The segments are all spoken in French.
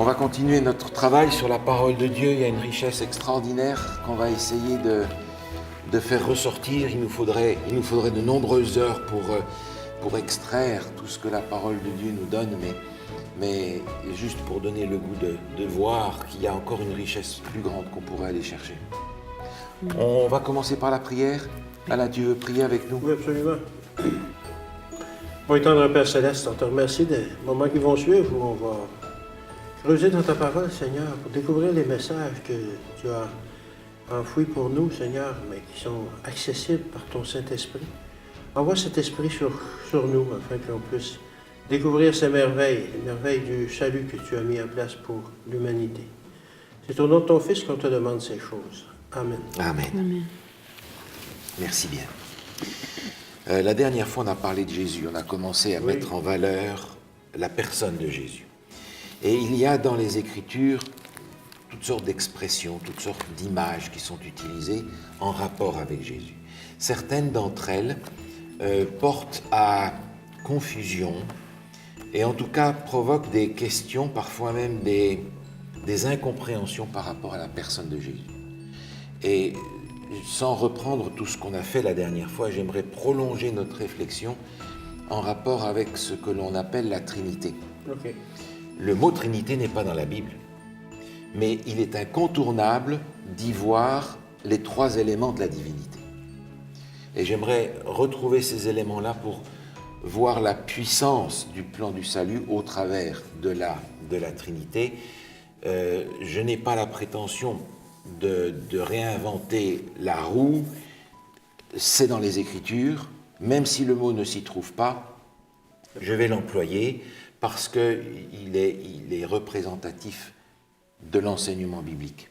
On va continuer notre travail sur la parole de Dieu. Il y a une richesse extraordinaire qu'on va essayer de faire ressortir. Il nous faudrait de nombreuses heures pour extraire tout ce que la parole de Dieu nous donne, mais juste pour donner le goût de voir qu'il y a encore une richesse plus grande qu'on pourrait aller chercher. On va commencer par la prière. Alain, tu veux prier avec nous? Oui, absolument. Bon, étendre Père Céleste, on te remercie des moments qui vont suivre où on va creuser dans ta parole, Seigneur, pour découvrir les messages que tu as enfouis pour nous, Seigneur, mais qui sont accessibles par ton Saint-Esprit. Envoie cet esprit sur nous, afin qu'on puisse découvrir ces merveilles, les merveilles du salut que tu as mis en place pour l'humanité. C'est au nom de ton Fils qu'on te demande ces choses. Amen. Amen. Amen. Merci bien. La dernière fois, on a parlé de Jésus. On a commencé à mettre en valeur la personne de Jésus. Et il y a dans les Écritures toutes sortes d'expressions, toutes sortes d'images qui sont utilisées en rapport avec Jésus. Certaines d'entre elles portent à confusion et en tout cas provoquent des questions, parfois même des incompréhensions par rapport à la personne de Jésus. Et sans reprendre tout ce qu'on a fait la dernière fois, j'aimerais prolonger notre réflexion en rapport avec ce que l'on appelle la Trinité. Okay. Le mot Trinité n'est pas dans la Bible, mais il est incontournable d'y voir les trois éléments de la divinité. Et j'aimerais retrouver ces éléments-là pour voir la puissance du plan du salut au travers de la Trinité. Je n'ai pas la prétention de réinventer la roue, c'est dans les Écritures, même si le mot ne s'y trouve pas, je vais l'employer parce qu'il est représentatif de l'enseignement biblique.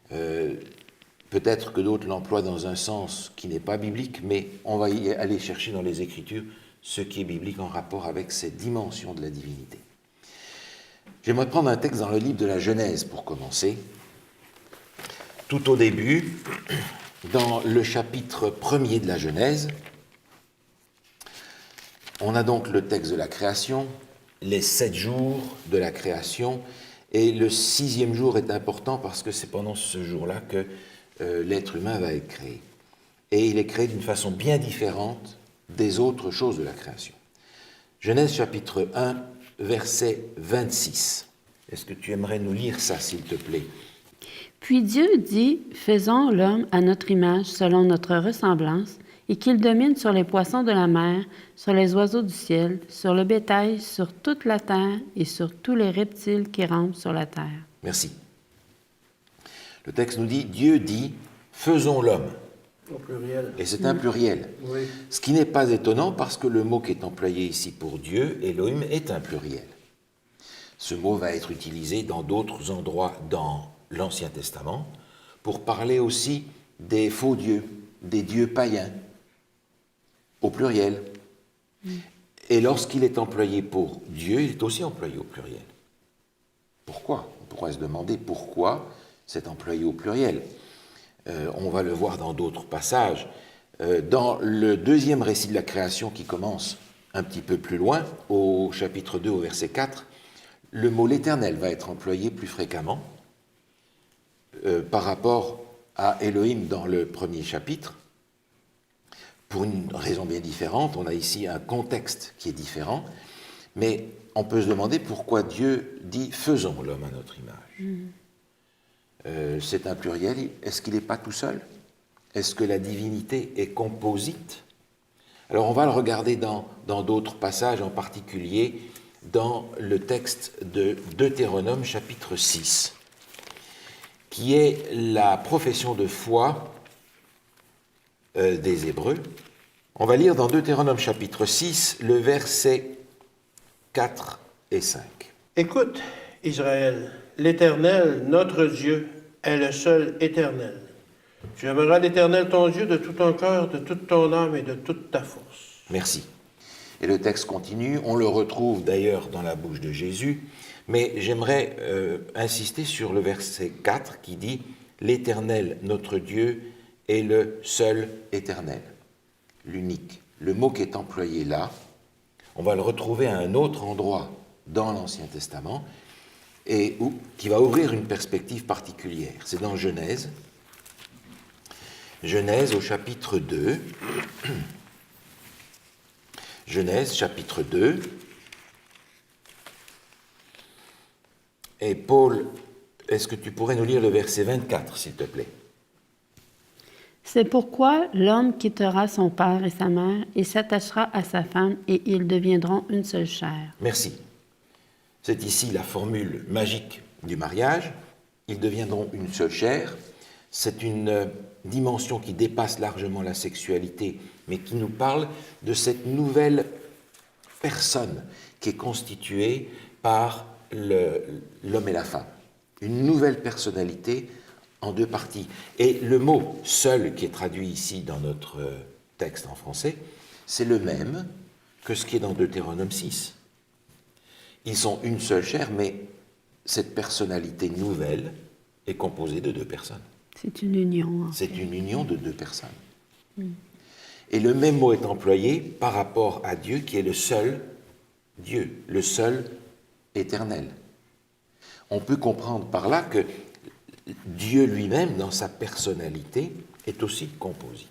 Peut-être que d'autres l'emploient dans un sens qui n'est pas biblique, mais on va y aller chercher dans les Écritures ce qui est biblique en rapport avec cette dimension de la divinité. J'aimerais prendre un texte dans le livre de la Genèse pour commencer. Tout au début, dans le chapitre 1er de la Genèse, on a donc le texte de la création, les 7 jours de la création, et le 6e jour est important parce que c'est pendant ce jour-là que l'être humain va être créé. Et il est créé d'une façon bien différente des autres choses de la création. Genèse chapitre 1, verset 26. Est-ce que tu aimerais nous lire ça, s'il te plaît? Puis Dieu dit, faisons l'homme à notre image, selon notre ressemblance, et qu'il domine sur les poissons de la mer, sur les oiseaux du ciel, sur le bétail, sur toute la terre et sur tous les reptiles qui rampent sur la terre. Merci. Le texte nous dit, Dieu dit, faisons l'homme. Au pluriel. Et c'est un pluriel. Oui. Ce qui n'est pas étonnant parce que le mot qui est employé ici pour Dieu, Elohim, est un pluriel. Ce mot va être utilisé dans d'autres endroits dans l'Ancien Testament pour parler aussi des faux dieux, des dieux païens, au pluriel. Et lorsqu'il est employé pour Dieu, il est aussi employé au pluriel. Pourquoi? On pourrait se demander pourquoi c'est employé au pluriel. On va le voir dans d'autres passages. Dans le 2e récit de la création qui commence un petit peu plus loin, au chapitre 2, au verset 4, le mot « l'Éternel » va être employé plus fréquemment par rapport à Elohim dans le 1er chapitre, pour une raison bien différente. On a ici un contexte qui est différent, mais on peut se demander pourquoi Dieu dit « faisons l'homme à notre image ». C'est un pluriel. Est-ce qu'il n'est pas tout seul? Est-ce que la divinité est composite? Alors on va le regarder dans d'autres passages, en particulier dans le texte de Deutéronome chapitre 6, qui est la profession de foi des Hébreux. On va lire dans Deutéronome chapitre 6, le verset 4 et 5. Écoute, Israël, l'Éternel, notre Dieu, est le seul éternel. Tu aimeras l'Éternel ton Dieu de tout ton cœur, de toute ton âme et de toute ta force. Merci. Et le texte continue, on le retrouve d'ailleurs dans la bouche de Jésus, mais j'aimerais insister sur le verset 4 qui dit « L'Éternel, notre Dieu, est le seul éternel », l'unique. Le mot qui est employé là, on va le retrouver à un autre endroit dans l'Ancien Testament, et qui va ouvrir une perspective particulière. C'est dans Genèse. Genèse au chapitre 2. Genèse, chapitre 2. Et Paul, est-ce que tu pourrais nous lire le verset 24, s'il te plaît? C'est pourquoi l'homme quittera son père et sa mère et s'attachera à sa femme et ils deviendront une seule chair. Merci. C'est ici la formule magique du mariage. Ils deviendront une seule chair. C'est une dimension qui dépasse largement la sexualité, mais qui nous parle de cette nouvelle personne qui est constituée par l'homme et la femme. Une nouvelle personnalité en deux parties. Et le mot « seul » qui est traduit ici dans notre texte en français, c'est le même que ce qui est dans Deutéronome 6. Ils sont une seule chair, mais cette personnalité nouvelle est composée de deux personnes. C'est une union. C'est une union de deux personnes. Et le même mot est employé par rapport à Dieu qui est le seul Dieu, le seul éternel. On peut comprendre par là que Dieu lui-même, dans sa personnalité, est aussi composite.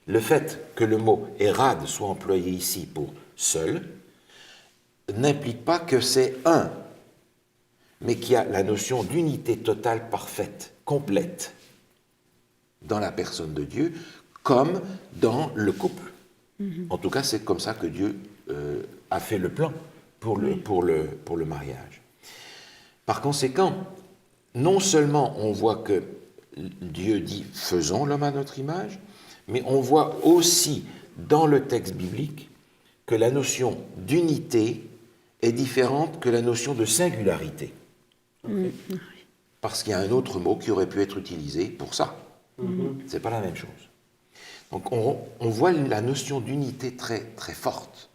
Le fait que le mot « érad » soit employé ici pour « seul » n'implique pas que c'est un, mais qu'il y a la notion d'unité totale parfaite, complète, dans la personne de Dieu, comme dans le couple. En tout cas, c'est comme ça que Dieu a fait le plan pour le mariage. Par conséquent, non seulement on voit que Dieu dit « faisons l'homme à notre image », mais on voit aussi dans le texte biblique que la notion d'unité est différente que la notion de singularité. Parce qu'il y a un autre mot qui aurait pu être utilisé pour ça. C'est pas la même chose. Donc on voit la notion d'unité très, très forte.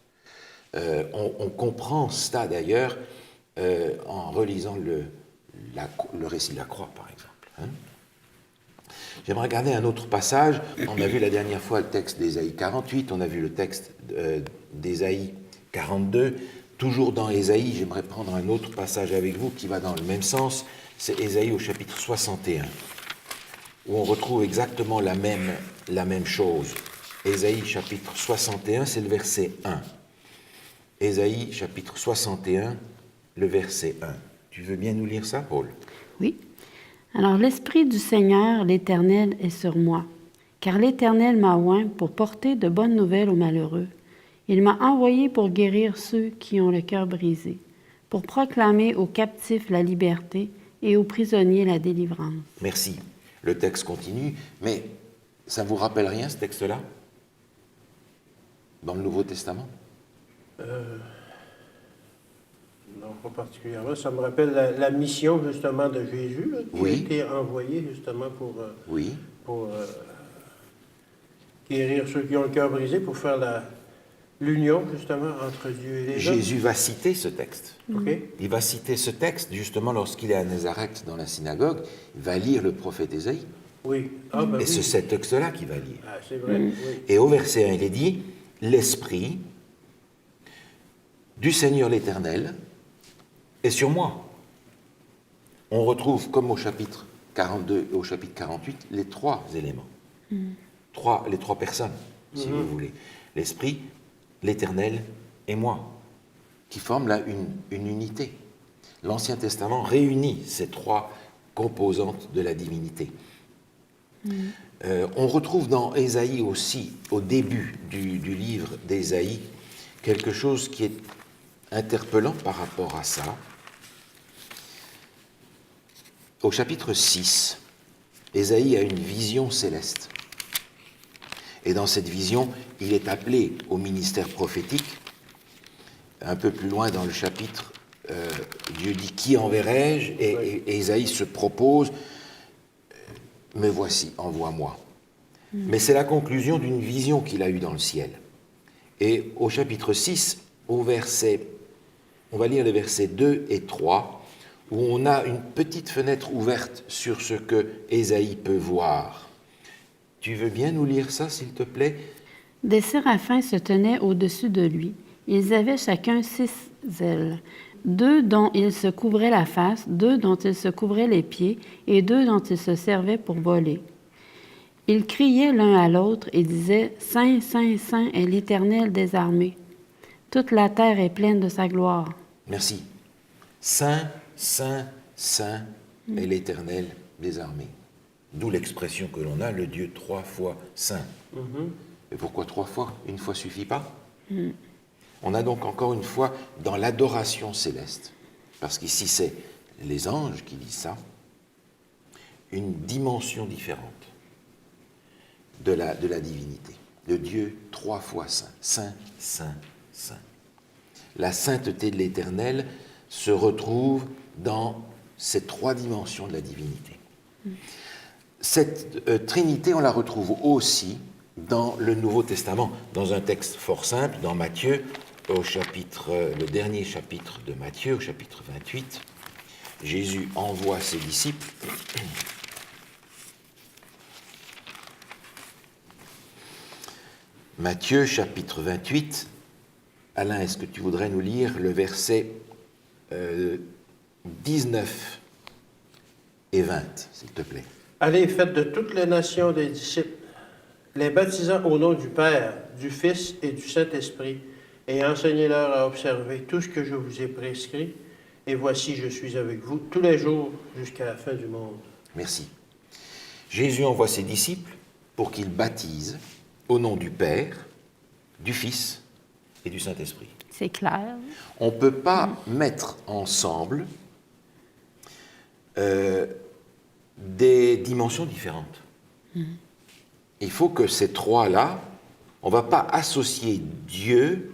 On comprend cela d'ailleurs en relisant le récit de la croix, par exemple. J'aimerais regarder un autre passage. On a vu la dernière fois le texte d'Ésaïe 48, on a vu le texte d'Ésaïe 42. Toujours dans Ésaïe, j'aimerais prendre un autre passage avec vous qui va dans le même sens. C'est Ésaïe au chapitre 61, où on retrouve exactement la même chose. Ésaïe chapitre 61, c'est le verset 1. Ésaïe chapitre 61, le verset 1. Tu veux bien nous lire ça, Paul? Oui. Alors, l'Esprit du Seigneur, l'Éternel, est sur moi, car l'Éternel m'a oint pour porter de bonnes nouvelles aux malheureux. Il m'a envoyé pour guérir ceux qui ont le cœur brisé, pour proclamer aux captifs la liberté et aux prisonniers la délivrance. Merci. Le texte continue, mais ça ne vous rappelle rien, ce texte-là? Dans le Nouveau Testament? Non, pas particulièrement. Ça me rappelle la mission, justement, de Jésus, là, qui a été envoyé, justement, pour guérir ceux qui ont le cœur brisé, pour faire l'union, justement, entre Dieu et les hommes. Jésus va citer ce texte. Okay. Il va citer ce texte, justement, lorsqu'il est à Nazareth, dans la synagogue. Il va lire le prophète Ésaïe. Oui. Et c'est ce texte-là qu'il va lire. Ah, c'est vrai, oui. Et au verset 1, il est dit « L'Esprit du Seigneur l'Éternel est sur moi ». On retrouve, comme au chapitre 42 et au chapitre 48, les trois éléments. Les trois personnes, si vous voulez. L'Esprit, l'Éternel et moi, qui forment là une unité. L'Ancien Testament réunit ces trois composantes de la divinité. On retrouve dans Ésaïe aussi, au début du livre d'Ésaïe, quelque chose qui est interpellant par rapport à ça. Au chapitre 6, Ésaïe a une vision céleste. Et dans cette vision, il est appelé au ministère prophétique. Un peu plus loin dans le chapitre, Dieu dit « Qui enverrai-je » et Ésaïe se propose « Me voici, envoie-moi ». Mais c'est la conclusion d'une vision qu'il a eue dans le ciel. Et au chapitre 6, on va lire les versets 2 et 3, où on a une petite fenêtre ouverte sur ce que Ésaïe peut voir. Tu veux bien nous lire ça, s'il te plaît? Des séraphins se tenaient au-dessus de lui. Ils avaient chacun 6 ailes. 2 dont il se couvrait la face, 2 dont il se couvrait les pieds, et 2 dont il se servait pour voler. Ils criaient l'un à l'autre et disaient, « Saint, Saint, Saint est l'Éternel des armées. Toute la terre est pleine de sa gloire. » Merci. Saint, Saint, Saint est l'Éternel des armées. D'où l'expression que l'on a, le Dieu 3 fois saint. Et pourquoi 3 fois? Une fois suffit pas? On a donc encore une fois dans l'adoration céleste, parce qu'ici c'est les anges qui disent ça, une dimension différente de la divinité. Le Dieu 3 fois saint. Saint, Saint, Saint. La sainteté de l'Éternel se retrouve dans ces 3 dimensions de la divinité. Cette Trinité, on la retrouve aussi dans le Nouveau Testament, dans un texte fort simple, dans Matthieu, le dernier chapitre de Matthieu, au chapitre 28. Jésus envoie ses disciples. Matthieu, chapitre 28. Alain, est-ce que tu voudrais nous lire le verset 19 et 20, s'il te plaît? Allez, faites de toutes les nations des disciples, les baptisant au nom du Père, du Fils et du Saint-Esprit, et enseignez-leur à observer tout ce que je vous ai prescrit. Et voici, je suis avec vous tous les jours jusqu'à la fin du monde. Merci. Jésus envoie ses disciples pour qu'ils baptisent au nom du Père, du Fils et du Saint-Esprit. C'est clair. On ne peut pas mettre ensemble des dimensions différentes. Il faut que ces 3-là, on ne va pas associer Dieu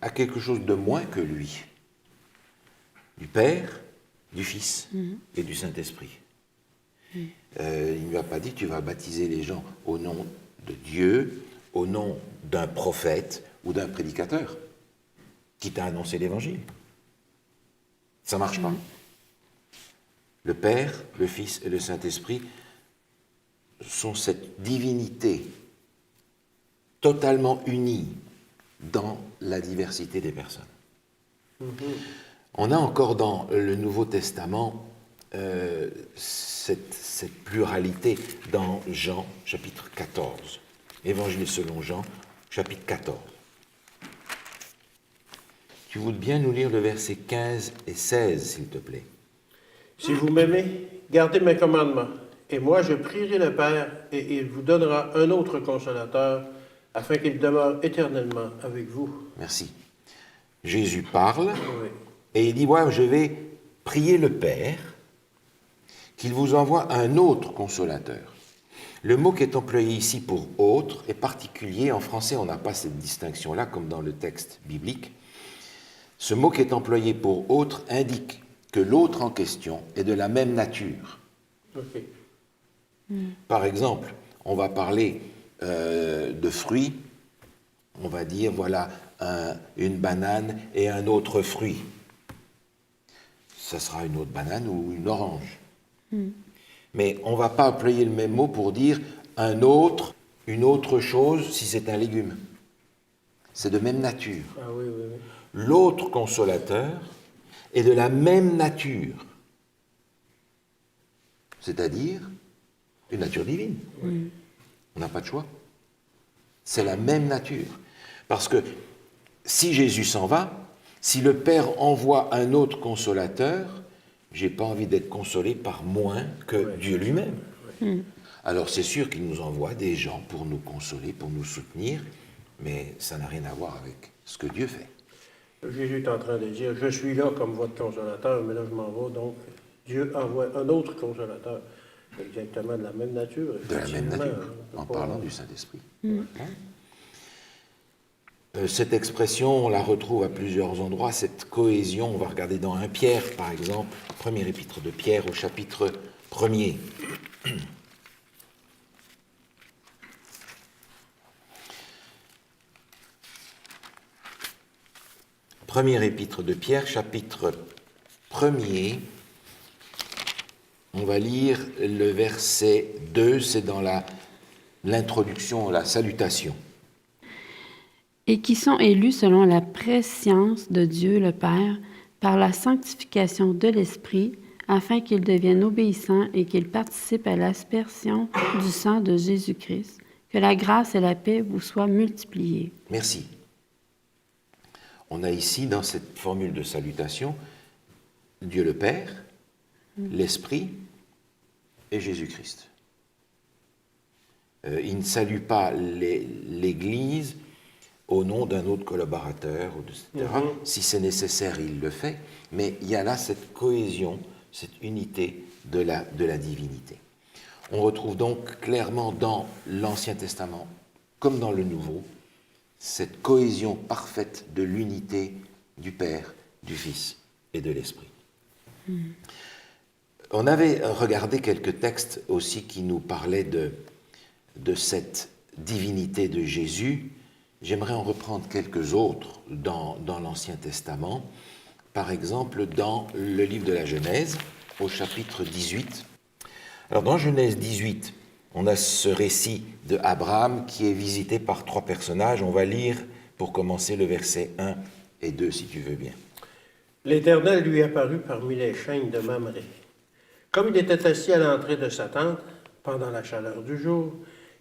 à quelque chose de moins que lui. Du Père, du Fils et du Saint-Esprit. Il ne lui a pas dit tu vas baptiser les gens au nom de Dieu, au nom d'un prophète ou d'un prédicateur qui t'a annoncé l'Évangile. Ça ne marche pas. Le Père, le Fils et le Saint-Esprit sont cette divinité totalement unie dans la diversité des personnes. On a encore dans le Nouveau Testament cette pluralité dans Jean, chapitre 14. Évangile selon Jean, chapitre 14. Tu voudrais bien nous lire le verset 15 et 16, s'il te plaît. Si vous m'aimez, gardez mes commandements, et moi je prierai le Père, et il vous donnera un autre consolateur, afin qu'il demeure éternellement avec vous. Merci. Jésus parle, Oui. et il dit, ouais, je vais prier le Père, qu'il vous envoie un autre consolateur. Le mot qui est employé ici pour « autre » est particulier. En français, on n'a pas cette distinction-là, comme dans le texte biblique. Ce mot qui est employé pour « autre » indique que l'autre en question est de la même nature. OK. Par exemple, on va parler de fruits, on va dire, voilà, une banane et un autre fruit. Ça sera une autre banane ou une orange. Mais on ne va pas employer le même mot pour dire un autre, une autre chose si c'est un légume. C'est de même nature. Ah oui, oui, oui. L'autre consolateur est de la même nature, c'est-à-dire une nature divine. On n'a pas de choix. C'est la même nature. Parce que si Jésus s'en va, si le Père envoie un autre consolateur, je n'ai pas envie d'être consolé par moins que Dieu lui-même. Alors c'est sûr qu'il nous envoie des gens pour nous consoler, pour nous soutenir, mais ça n'a rien à voir avec ce que Dieu fait. Jésus est en train de dire, je suis là comme votre consolateur, mais là je m'en vais, donc Dieu envoie un autre consolateur, exactement de la même nature. De la même nature, en parlant du Saint-Esprit. Cette expression, on la retrouve à plusieurs endroits, cette cohésion, on va regarder dans 1 Pierre, par exemple, première épître de Pierre au chapitre 1er. Première épître de Pierre, chapitre 1er, on va lire le verset 2, c'est dans l'introduction, la salutation. Et qui sont élus selon la prescience de Dieu le Père, par la sanctification de l'Esprit, afin qu'ils deviennent obéissants et qu'ils participent à l'aspersion du sang de Jésus-Christ. Que la grâce et la paix vous soient multipliées. Merci. On a ici, dans cette formule de salutation, Dieu le Père, l'Esprit et Jésus-Christ. Il ne salue pas l'Église au nom d'un autre collaborateur, etc. Si c'est nécessaire, il le fait, mais il y a là cette cohésion, cette unité de la divinité. On retrouve donc clairement dans l'Ancien Testament, comme dans le Nouveau, cette cohésion parfaite de l'unité du Père, du Fils et de l'Esprit. On avait regardé quelques textes aussi qui nous parlaient de cette divinité de Jésus. J'aimerais en reprendre quelques autres dans l'Ancien Testament. Par exemple, dans le livre de la Genèse, au chapitre 18. Alors, dans Genèse 18, on a ce récit de Abraham qui est visité par 3 personnages. On va lire, pour commencer, le verset 1 et 2, si tu veux bien. L'Éternel lui apparut parmi les chênes de Mamré. Comme il était assis à l'entrée de sa tente, pendant la chaleur du jour,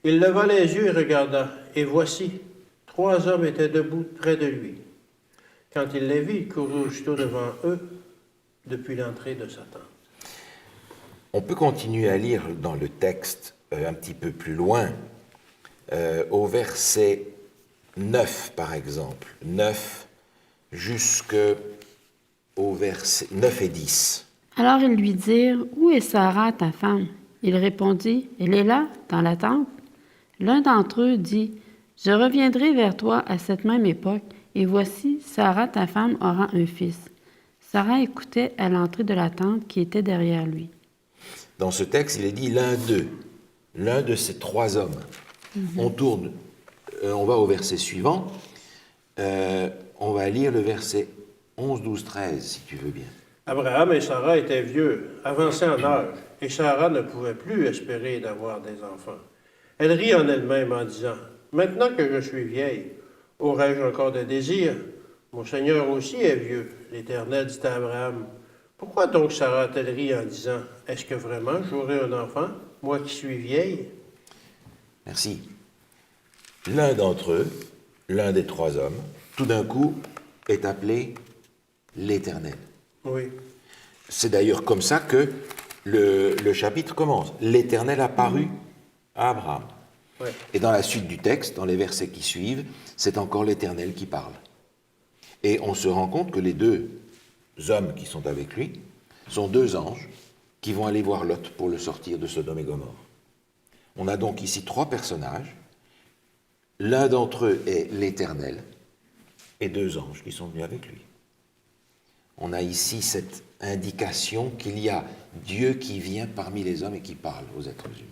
il leva les yeux et regarda, et voici, 3 hommes étaient debout près de lui. Quand il les vit, il courut aussitôt devant eux, depuis l'entrée de sa tente. On peut continuer à lire dans le texte un petit peu plus loin, au verset 9 par exemple, 9 jusqu'au verset 9 et 10. Alors ils lui dirent, « Où est Sarah, ta femme? » Il répondit, « Elle est là, dans la tente. » L'un d'entre eux dit, « Je reviendrai vers toi à cette même époque, et voici, Sarah, ta femme, aura un fils. » Sarah écoutait à l'entrée de la tente qui était derrière lui. Dans ce texte, il est dit l'un d'eux, l'un de ces 3 hommes. On tourne, on va au verset suivant, on va lire le verset 11, 12, 13, si tu veux bien. Abraham et Sarah étaient vieux, avancés en âge, et Sarah ne pouvait plus espérer d'avoir des enfants. Elle rit en elle-même en disant, « Maintenant que je suis vieille, aurais-je encore des désirs? Mon Seigneur aussi est vieux. » L'Éternel dit à Abraham, « Pourquoi donc Sarah a-t-elle ri en disant, « Est-ce que vraiment j'aurai un enfant, moi qui suis vieille? » Merci. L'un d'entre eux, l'un des 3 hommes, tout d'un coup, est appelé l'Éternel. Oui. C'est d'ailleurs comme ça que le chapitre commence. L'Éternel apparut à Abraham. Ouais. Et dans la suite du texte, dans les versets qui suivent, c'est encore l'Éternel qui parle. Et on se rend compte que les 2 hommes qui sont avec lui sont 2 anges qui vont aller voir Lot pour le sortir de Sodome et Gomorrhe. On a donc ici 3 personnages. L'un d'entre eux est l'Éternel et 2 anges qui sont venus avec lui. On a ici cette indication qu'il y a Dieu qui vient parmi les hommes et qui parle aux êtres humains.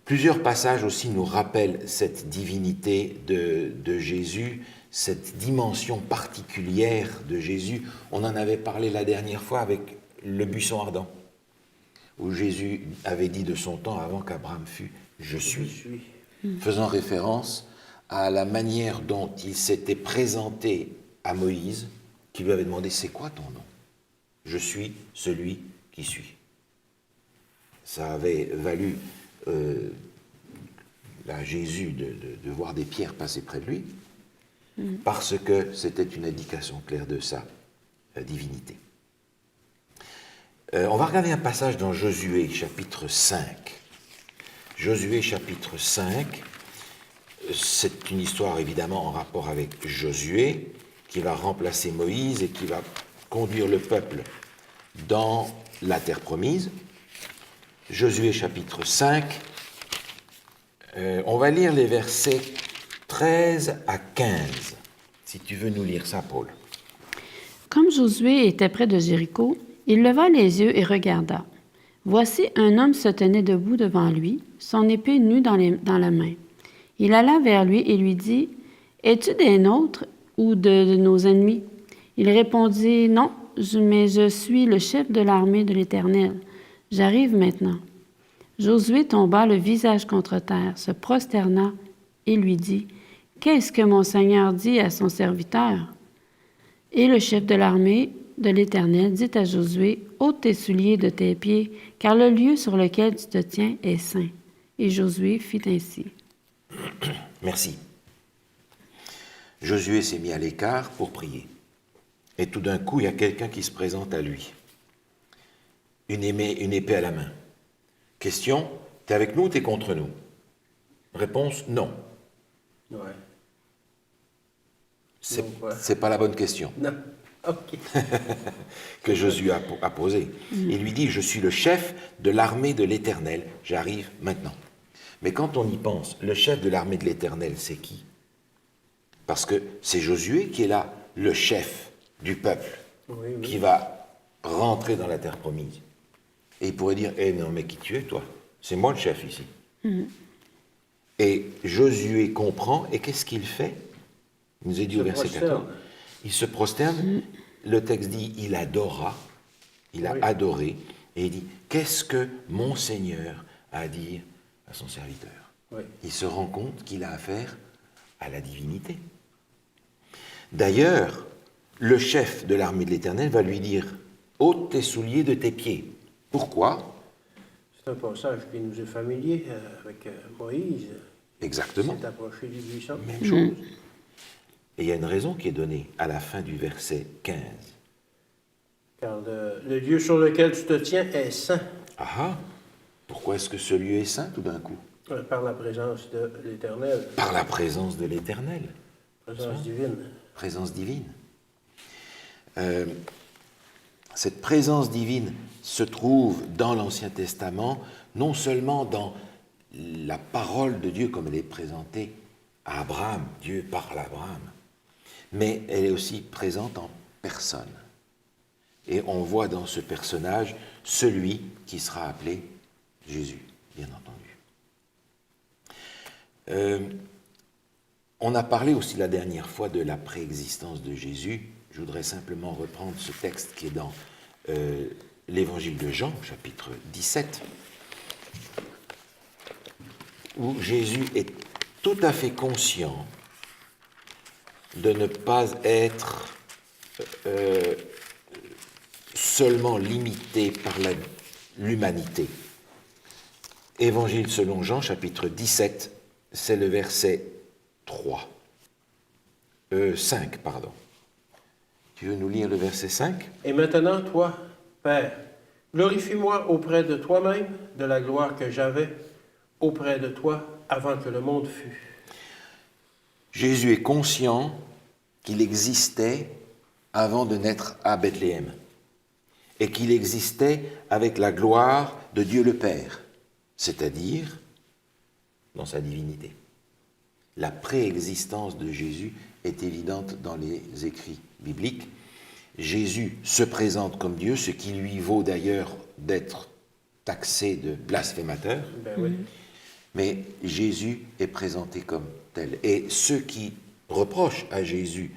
Plusieurs passages aussi nous rappellent cette divinité de Jésus, cette dimension particulière de Jésus. On en avait parlé la dernière fois avec le buisson ardent, où Jésus avait dit de son temps, avant qu'Abraham fût « Je suis », faisant référence à la manière dont il s'était présenté à Moïse, qui lui avait demandé « C'est quoi ton nom ?»« Je suis celui qui suis ». Ça avait valu à Jésus de voir des pierres passer près de lui, parce que c'était une indication claire de sa divinité. On va regarder un passage dans Josué, chapitre 5. Josué, chapitre 5, c'est une histoire évidemment en rapport avec Josué, qui va remplacer Moïse et qui va conduire le peuple dans la terre promise. Josué, chapitre 5, on va lire les versets 13 à 15, si tu veux nous lire ça, Paul. Comme Josué était près de Jéricho, il leva les yeux et regarda. Voici un homme se tenait debout devant lui, son épée nue dans la main. Il alla vers lui et lui dit, « Es-tu des nôtres ou de nos ennemis? » Il répondit, « Non, mais je suis le chef de l'armée de l'Éternel. J'arrive maintenant. » Josué tomba le visage contre terre, se prosterna et lui dit, « Qu'est-ce que mon Seigneur dit à son serviteur? » Et le chef de l'armée de l'Éternel dit à Josué, « ôte tes souliers de tes pieds, car le lieu sur lequel tu te tiens est saint. » Et Josué fit ainsi. Merci. Josué s'est mis à l'écart pour prier. Et tout d'un coup, il y a quelqu'un qui se présente à lui. Une épée à la main. Question, t'es avec nous ou t'es contre nous? Réponse, non. Ouais. C'est Donc, ouais. c'est pas la bonne question Non. OK. que Josué a posée. Il lui dit, je suis le chef de l'armée de l'Éternel, j'arrive maintenant. Mais quand on y pense, le chef de l'armée de l'Éternel, c'est qui? Parce que c'est Josué qui est là, le chef du peuple, Oui, oui. qui va rentrer dans la terre promise. Et il pourrait dire, eh non, mais qui tu es, toi? C'est moi le chef ici. Et Josué comprend, et qu'est-ce qu'il fait? Il nous est dit au verset 14. Il se prosterne, le texte dit, il adora, il a Oui. adoré, et il dit, qu'est-ce que mon Seigneur a à dire à son serviteur? Oui. Il se rend compte qu'il a affaire à la divinité. D'ailleurs, le chef de l'armée de l'Éternel va lui dire, ôte tes souliers de tes pieds. Pourquoi? C'est un passage qui nous est familier avec Moïse. Exactement. Il s'est approché du buisson. Même chose. Et il y a une raison qui est donnée à la fin du verset 15. Car le lieu sur lequel tu te tiens est saint Ah ah! Pourquoi est-ce que ce lieu est saint tout d'un coup? par la présence de l'Éternel, Par la présence de l'Éternel, présence divine. présence divine. Cette présence divine se trouve dans l'Ancien Testament, non seulement dans la parole de Dieu comme elle est présentée à Abraham, Dieu parle à Abraham, mais elle est aussi présente en personne. Et on voit dans ce personnage celui qui sera appelé Jésus, bien entendu. On a parlé aussi la dernière fois de la préexistence de Jésus. Je voudrais simplement reprendre ce texte qui est dans l'Évangile de Jean, chapitre 17, où Jésus est tout à fait conscient de ne pas être seulement limité par l'humanité. Évangile selon Jean, chapitre 17, c'est le verset 5, pardon. Tu veux nous lire le verset 5? Et maintenant, toi, Père, glorifie-moi auprès de toi-même de la gloire que j'avais auprès de toi avant que le monde fût. Jésus est conscient qu'il existait avant de naître à Bethléem et qu'il existait avec la gloire de Dieu le Père, c'est-à-dire dans sa divinité. La préexistence de Jésus est évidente dans les écrits bibliques. Jésus se présente comme Dieu, ce qui lui vaut d'ailleurs d'être taxé de blasphémateur, Ben oui. mais Jésus est présenté comme tel. Et ceux qui reprochent à Jésus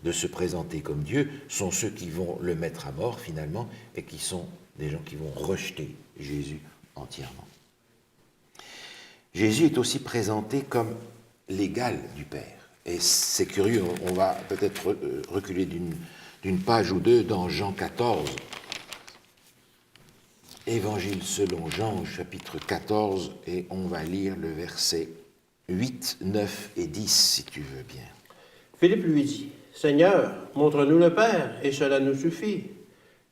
de se présenter comme Dieu sont ceux qui vont le mettre à mort finalement et qui sont des gens qui vont rejeter Jésus entièrement. Jésus est aussi présenté comme l'égal du Père. Et c'est curieux, on va peut-être reculer d'une page ou deux dans Jean 14. Évangile selon Jean, chapitre 14, et on va lire le verset 8, 9 et 10, si tu veux bien. Philippe lui dit, Seigneur, montre-nous le Père, et cela nous suffit.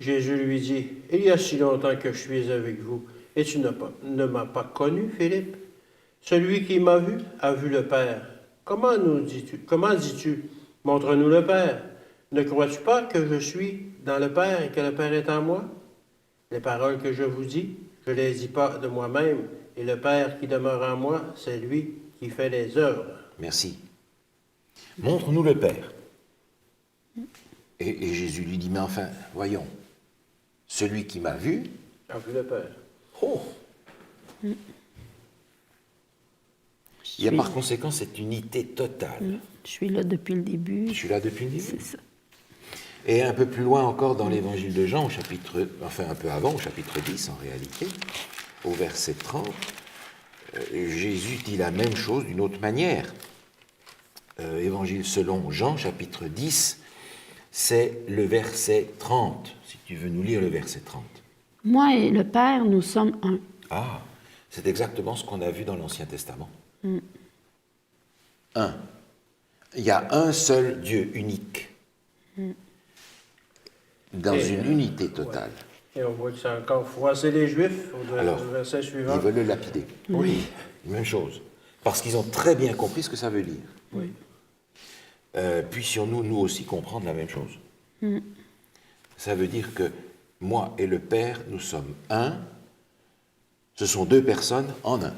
Jésus lui dit, il y a si longtemps que je suis avec vous, et tu ne m'as pas connu, Philippe. Celui qui m'a vu a vu le Père. Comment dis-tu, montre-nous le Père? Ne crois-tu pas que je suis dans le Père et que le Père est en moi? Les paroles que je vous dis, je ne les dis pas de moi-même, et le Père qui demeure en moi, c'est lui qui fait les œuvres. Merci. Montre-nous le Père. Et Jésus lui dit, mais enfin, voyons, celui qui m'a vu, A vu le Père. oh, il y a par conséquent cette unité totale. Je suis là depuis le début. Je suis là depuis le début. C'est ça. Et un peu plus loin encore dans l'évangile de Jean, un peu avant, au chapitre 10 en réalité, au verset 30, Jésus dit la même chose d'une autre manière. Évangile selon Jean, chapitre 10, c'est le verset 30, si tu veux nous lire le verset 30. Moi et le Père, nous sommes un. Ah, c'est exactement ce qu'on a vu dans l'Ancien Testament. Un. Il y a un seul Dieu unique, dans une unité totale. Et on voit que ça a encore froissé les Juifs Alors, au verset suivant. ils veulent le lapider. Oui. Même chose. Parce qu'ils ont très bien compris ce que ça veut dire. Oui. Puissions-nous, nous aussi, comprendre la même chose. Ça veut dire que moi et le Père, nous sommes un. Ce sont deux personnes en un.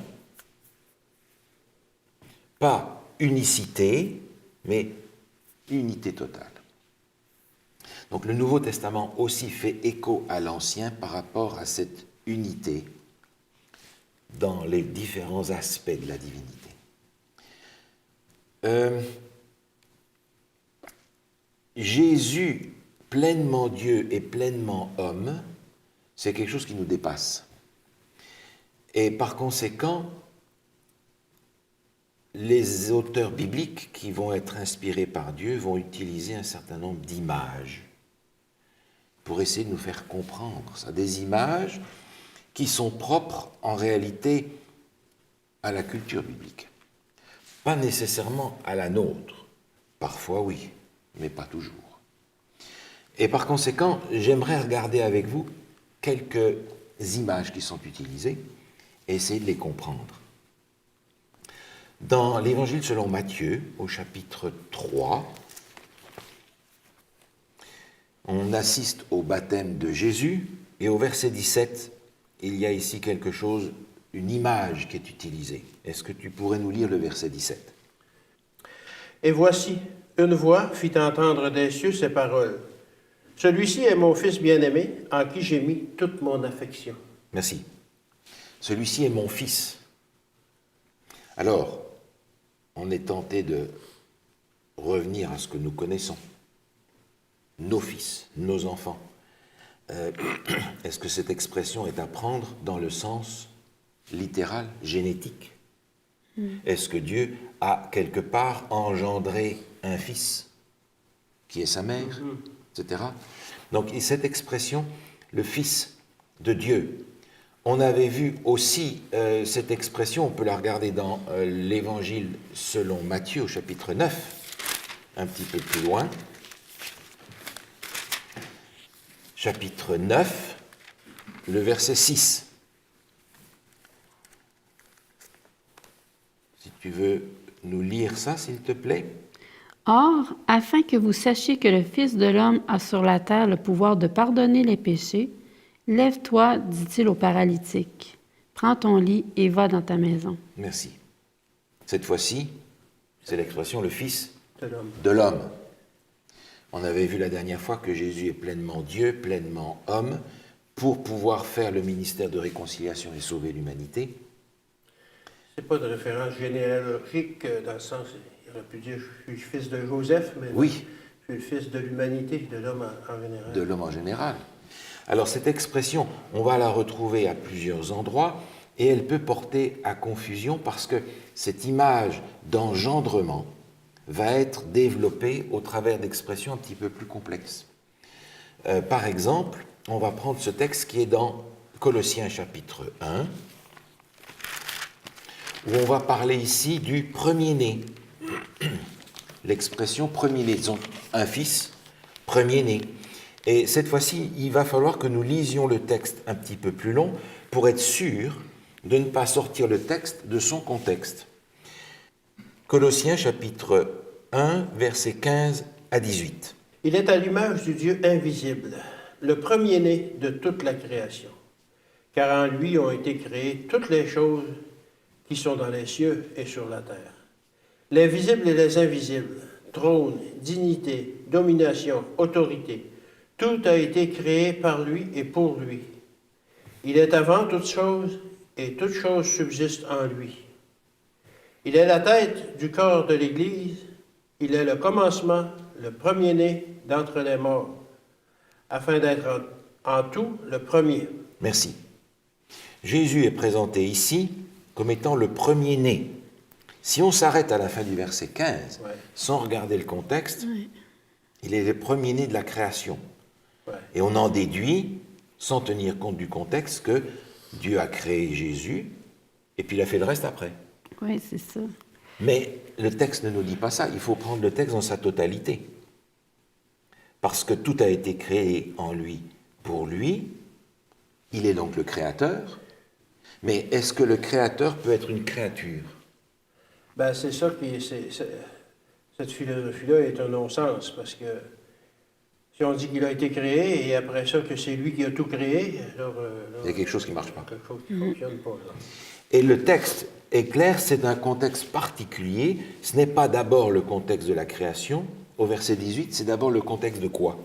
Pas unicité, mais unité totale. Donc le Nouveau Testament aussi fait écho à l'Ancien par rapport à cette unité dans les différents aspects de la divinité. Jésus, pleinement Dieu et pleinement homme, c'est quelque chose qui nous dépasse. Et par conséquent, les auteurs bibliques qui vont être inspirés par Dieu vont utiliser un certain nombre d'images pour essayer de nous faire comprendre ça. Des images qui sont propres en réalité à la culture biblique. Pas nécessairement à la nôtre. Parfois oui, mais pas toujours. Et par conséquent, j'aimerais regarder avec vous quelques images qui sont utilisées et essayer de les comprendre. Dans l'Évangile selon Matthieu, au chapitre 3, on assiste au baptême de Jésus et au verset 17, il y a ici quelque chose, une image qui est utilisée. Est-ce que tu pourrais nous lire le verset 17 ? Et voici, une voix fit entendre des cieux ces paroles. Celui-ci est mon Fils bien-aimé, en qui j'ai mis toute mon affection. Merci. Celui-ci est mon fils. Alors, on est tenté de revenir à ce que nous connaissons. Nos fils, nos enfants. Est-ce que cette expression est à prendre dans le sens littéral, génétique ? Est-ce que Dieu a quelque part engendré un fils qui est sa mère, etc. Donc cette expression, le Fils de Dieu, on avait vu aussi cette expression, on peut la regarder dans l'Évangile selon Matthieu au chapitre 9, un petit peu plus loin. Chapitre 9, le verset 6. Si tu veux nous lire ça, s'il te plaît. Or, afin que vous sachiez que le Fils de l'homme a sur la terre le pouvoir de pardonner les péchés, lève-toi, dit-il au paralytique. Prends ton lit et va dans ta maison. Merci. Cette fois-ci, c'est l'expression le Fils De l'homme. de l'homme. On avait vu la dernière fois que Jésus est pleinement Dieu, pleinement homme, pour pouvoir faire le ministère de réconciliation et sauver l'humanité. C'est pas de référence généalogique dans le sens, il aurait pu dire je suis le fils de Joseph, mais Oui. je suis le fils de l'humanité, de l'homme en général. De l'homme en général. Alors cette expression, on va la retrouver à plusieurs endroits et elle peut porter à confusion parce que cette image d'engendrement va être développée au travers d'expressions un petit peu plus complexes. Par exemple, on va prendre ce texte qui est dans Colossiens chapitre 1, où on va parler ici du premier-né. L'expression premier-né, disons un fils, premier-né. Et cette fois-ci, il va falloir que nous lisions le texte un petit peu plus long pour être sûr de ne pas sortir le texte de son contexte. Colossiens chapitre 1, versets 15 à 18. Il est à l'image du Dieu invisible, le premier-né de toute la création. Car en lui ont été créées toutes les choses qui sont dans les cieux et sur la terre. Les visibles et les invisibles, trône, dignité, domination, autorité, tout a été créé par lui et pour lui. Il est avant toutes choses et toutes choses subsistent en lui. Il est la tête du corps de l'Église, il est le commencement, le premier-né d'entre les morts, afin d'être en tout le premier. Merci. Jésus est présenté ici comme étant le premier-né. Si on s'arrête à la fin du verset 15, Ouais. sans regarder le contexte, Il est le premier-né de la création. Ouais. Et on en déduit, sans tenir compte du contexte, que Dieu a créé Jésus, et puis il a fait le reste après. Oui, c'est ça. Mais le texte ne nous dit pas ça, il faut prendre le texte dans sa totalité. Parce que tout a été créé en lui, pour lui, il est donc le créateur, mais est-ce que le créateur peut être une créature? Ben, c'est ça qui cette philosophie-là est un non-sens, parce que si on dit qu'il a été créé, et après ça que c'est lui qui a tout créé, alors... Il y a quelque chose qui ne marche pas. Quelque chose qui ne fonctionne pas, là. Et le texte est clair, c'est un contexte particulier, ce n'est pas d'abord le contexte de la création, au verset 18, c'est d'abord le contexte de quoi?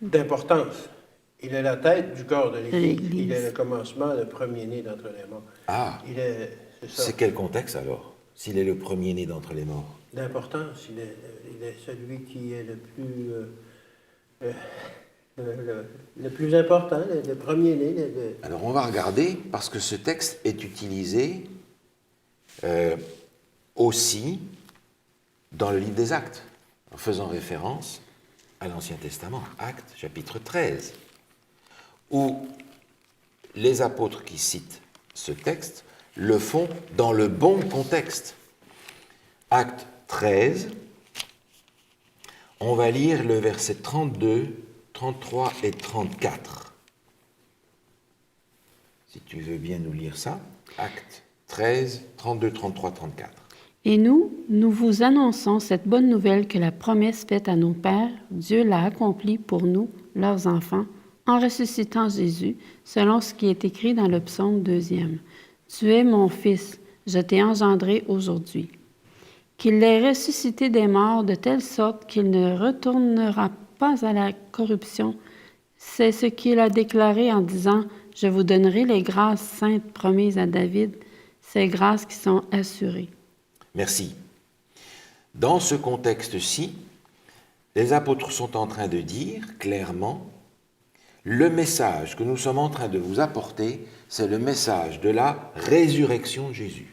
D'importance. Il est la tête du corps de l'Église. l'Église. Il est le commencement, le premier-né d'entre les morts. Ah, Il est, c'est ça, c'est quel contexte alors, s'il est le premier-né d'entre les morts? d'importance. Il est celui qui est le plus... le plus important, le premier-né. Alors on va regarder, parce que ce texte est utilisé aussi dans le livre des Actes, en faisant référence à l'Ancien Testament, Actes chapitre 13, où les apôtres qui citent ce texte le font dans le bon contexte. Actes 13, on va lire le verset 32, 33 et 34. Si tu veux bien nous lire ça, Actes 13, 32, 33, 34. Et nous vous annonçons cette bonne nouvelle que la promesse faite à nos pères, Dieu l'a accomplie pour nous, leurs enfants, en ressuscitant Jésus, selon ce qui est écrit dans le psaume 2e. Tu es mon fils, je t'ai engendré aujourd'hui. Qu'il l'ait ressuscité des morts de telle sorte qu'il ne retournera pas à la corruption. C'est ce qu'il a déclaré en disant « Je vous donnerai les grâces saintes promises à David, ces grâces qui sont assurées. » Merci. Dans ce contexte-ci, les apôtres sont en train de dire clairement, le message que nous sommes en train de vous apporter, c'est le message de la résurrection de Jésus.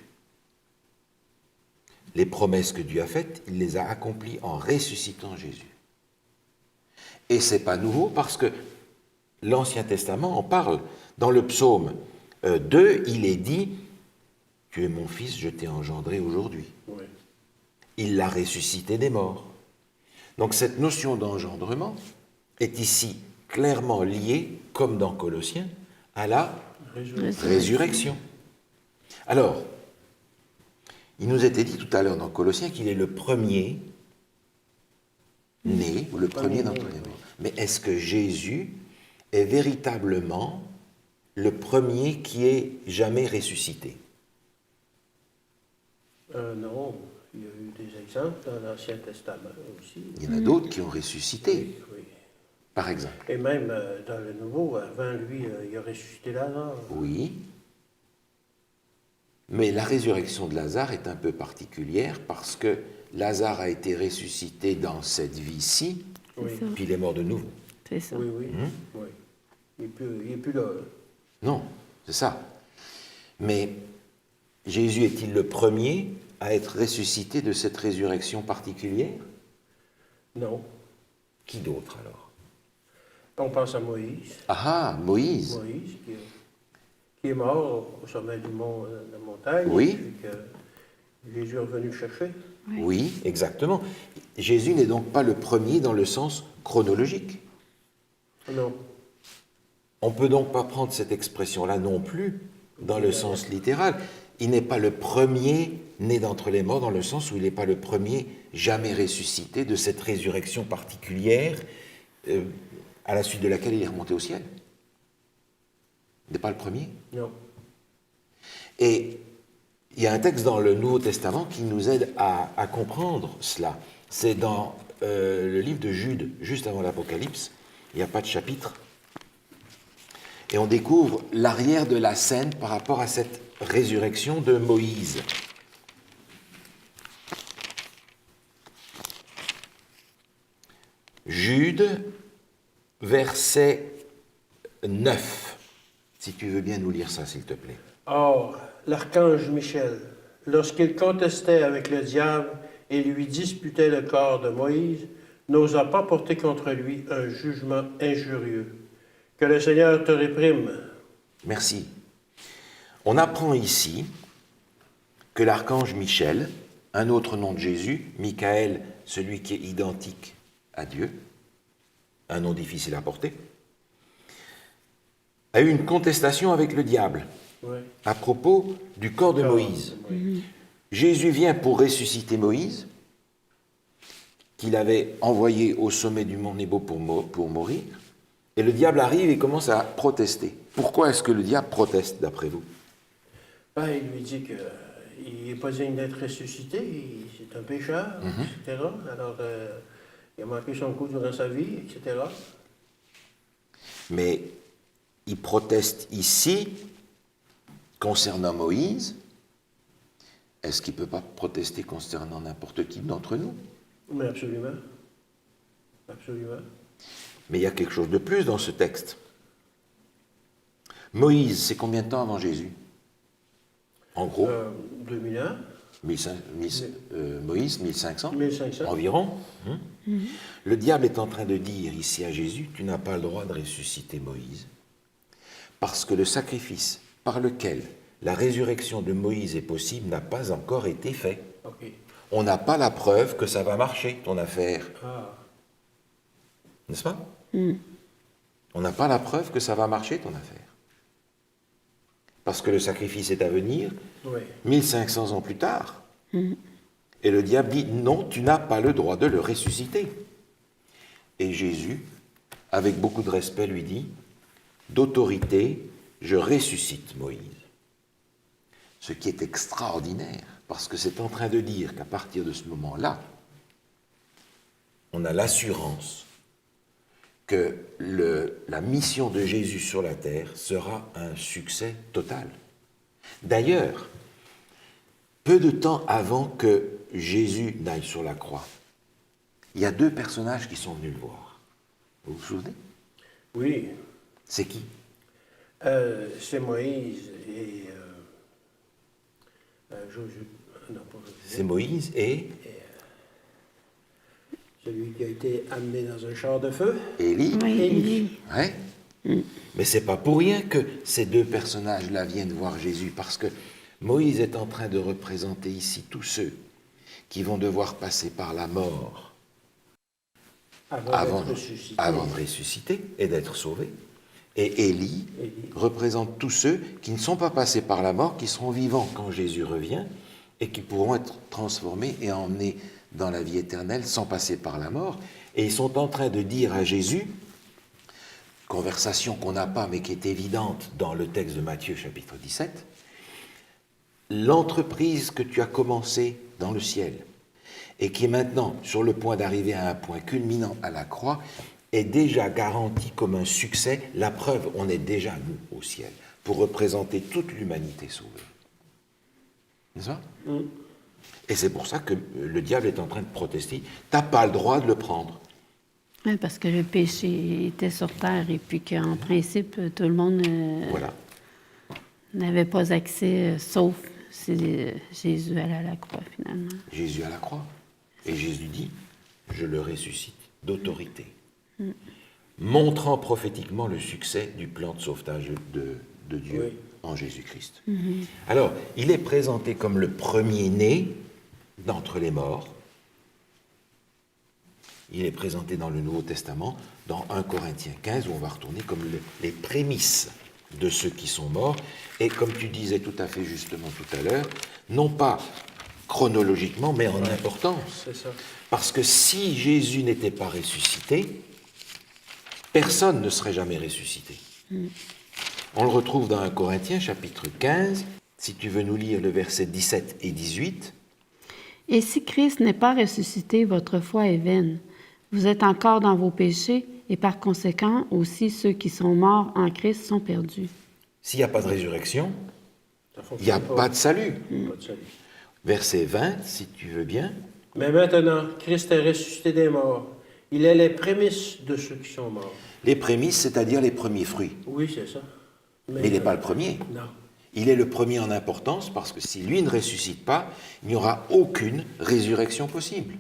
Les promesses que Dieu a faites, il les a accomplies en ressuscitant Jésus. Et ce n'est pas nouveau parce que l'Ancien Testament en parle. Dans le psaume 2, il est dit « Tu es mon fils, je t'ai engendré aujourd'hui. Oui. » Il l'a ressuscité des morts. Donc cette notion d'engendrement est ici clairement liée, comme dans Colossiens, à la résurrection. Alors, il nous était dit tout à l'heure dans Colossiens qu'il est le premier né, ou le premier d'entre les morts. Mais est-ce que Jésus est véritablement le premier qui ait jamais ressuscité? Non, il y a eu des exemples dans l'Ancien Testament aussi. Il y en a d'autres qui ont ressuscité, Oui, oui. par exemple. Et même dans le Nouveau, avant lui, il a ressuscité Lazare. Oui. Mais la résurrection de Lazare est un peu particulière parce que Lazare a été ressuscité dans cette vie-ci, Oui, C'est ça. puis il est mort de nouveau. C'est ça. oui, oui. oui. Il n'est plus là. Non, c'est ça. Mais Jésus est-il le premier à être ressuscité de cette résurrection particulière? Non. Qui d'autre alors? On pense à Moïse. Ah, Moïse. Moïse qui est mort au sommet du mont, de la montagne. Oui. Et puis que Jésus est revenu le chercher. Oui, exactement. Jésus n'est donc pas le premier dans le sens chronologique. Non. On ne peut donc pas prendre cette expression-là non plus dans le sens littéral. Il n'est pas le premier né d'entre les morts dans le sens où il n'est pas le premier jamais ressuscité de cette résurrection particulière à la suite de laquelle il est remonté au ciel. Il n'est pas le premier. Non. Et il y a un texte dans le Nouveau Testament qui nous aide à comprendre cela. C'est dans le livre de Jude, juste avant l'Apocalypse. Il n'y a pas de chapitre. Et on découvre l'arrière de la scène par rapport à cette résurrection de Moïse. Jude, verset 9. Si tu veux bien nous lire ça, s'il te plaît. Or, l'archange Michel, lorsqu'il contestait avec le diable et lui disputait le corps de Moïse, n'osa pas porter contre lui un jugement injurieux. Que le Seigneur te réprime. Merci. On apprend ici que l'archange Michel, un autre nom de Jésus, Michael, celui qui est identique à Dieu, un nom difficile à porter, a eu une contestation avec le diable Oui. à propos du corps de Moïse. Jésus vient pour ressusciter Moïse, qu'il avait envoyé au sommet du mont Nebo pour mourir, et le diable arrive et commence à protester. Pourquoi est-ce que le diable proteste, d'après vous? Ben, il lui dit qu'il n'est pas digne d'être ressuscité, c'est un pécheur, etc. Alors, il a manqué son coup durant sa vie, etc. Mais il proteste ici concernant Moïse. Est-ce qu'il ne peut pas protester concernant n'importe qui d'entre nous? Mais absolument. Absolument. Mais il y a quelque chose de plus dans ce texte. Moïse, c'est combien de temps avant Jésus? En gros, 2000 ans, Moïse, 1500 1500. environ. Le diable est en train de dire ici à Jésus, tu n'as pas le droit de ressusciter Moïse, parce que le sacrifice par lequel la résurrection de Moïse est possible n'a pas encore été fait. OK. On n'a pas la preuve que ça va marcher, ton affaire. Ah, N'est-ce pas? On n'a pas la preuve que ça va marcher, ton affaire. Parce que le sacrifice est à venir, oui. 1500 ans plus tard. Et le diable dit, non, tu n'as pas le droit de le ressusciter. Et Jésus, avec beaucoup de respect, lui dit, d'autorité, je ressuscite Moïse. Ce qui est extraordinaire, parce que c'est en train de dire qu'à partir de ce moment-là, on a l'assurance que la mission de Jésus sur la terre sera un succès total. D'ailleurs, peu de temps avant que Jésus n'aille sur la croix, il y a deux personnages qui sont venus le voir. Vous vous souvenez? Oui. C'est qui? C'est Moïse et Josué. Non, pas Josué. C'est Moïse et Celui qui a été amené dans un char de feu. Élie. Oui, Élie. Ouais. Mais c'est pas pour rien que ces deux personnages-là viennent voir Jésus, parce que Moïse est en train de représenter ici tous ceux qui vont devoir passer par la mort avant de ressusciter et d'être sauvés. Et Élie représente tous ceux qui ne sont pas passés par la mort, qui seront vivants quand Jésus revient et qui pourront être transformés et emmenés dans la vie éternelle sans passer par la mort. Et ils sont en train de dire à Jésus, conversation qu'on n'a pas mais qui est évidente dans le texte de Matthieu chapitre 17, l'entreprise que tu as commencée dans le ciel et qui est maintenant sur le point d'arriver à un point culminant à la croix est déjà garantie comme un succès. La preuve, on est déjà, nous, au ciel, pour représenter toute l'humanité sauvée. N'est-ce pas? Et c'est pour ça que le diable est en train de protester. Tu n'as pas le droit de le prendre. Oui, parce que le péché était sur terre et puis qu'en principe, tout le monde Voilà. n'avait pas accès, sauf si Jésus allait à la croix, finalement. Jésus à la croix. Et Jésus dit, je le ressuscite d'autorité. Montrant prophétiquement le succès du plan de sauvetage de Dieu en Jésus-Christ. Alors, il est présenté comme le premier-né d'entre les morts. Il est présenté dans le Nouveau Testament, dans 1 Corinthiens 15, où on va retourner comme les prémices de ceux qui sont morts. Et comme tu disais tout à fait justement tout à l'heure, non pas chronologiquement, mais en importance. C'est ça. Parce que si Jésus n'était pas ressuscité, personne ne serait jamais ressuscité. On le retrouve dans 1 Corinthiens, chapitre 15. Si tu veux nous lire le verset 17 et 18. « Et si Christ n'est pas ressuscité, votre foi est vaine. Vous êtes encore dans vos péchés, et par conséquent, aussi ceux qui sont morts en Christ sont perdus. » S'il n'y a pas de résurrection, Ça il fonctionne n'y a pas de salut. Pas de salut. Verset 20, si tu veux bien. Mais maintenant, Christ est ressuscité des morts. Il est les prémices de ceux qui sont morts. Les prémices, c'est-à-dire les premiers fruits. Oui, c'est ça. Mais il n'est pas le premier. Non. Il est le premier en importance parce que si lui ne ressuscite pas, il n'y aura aucune résurrection possible.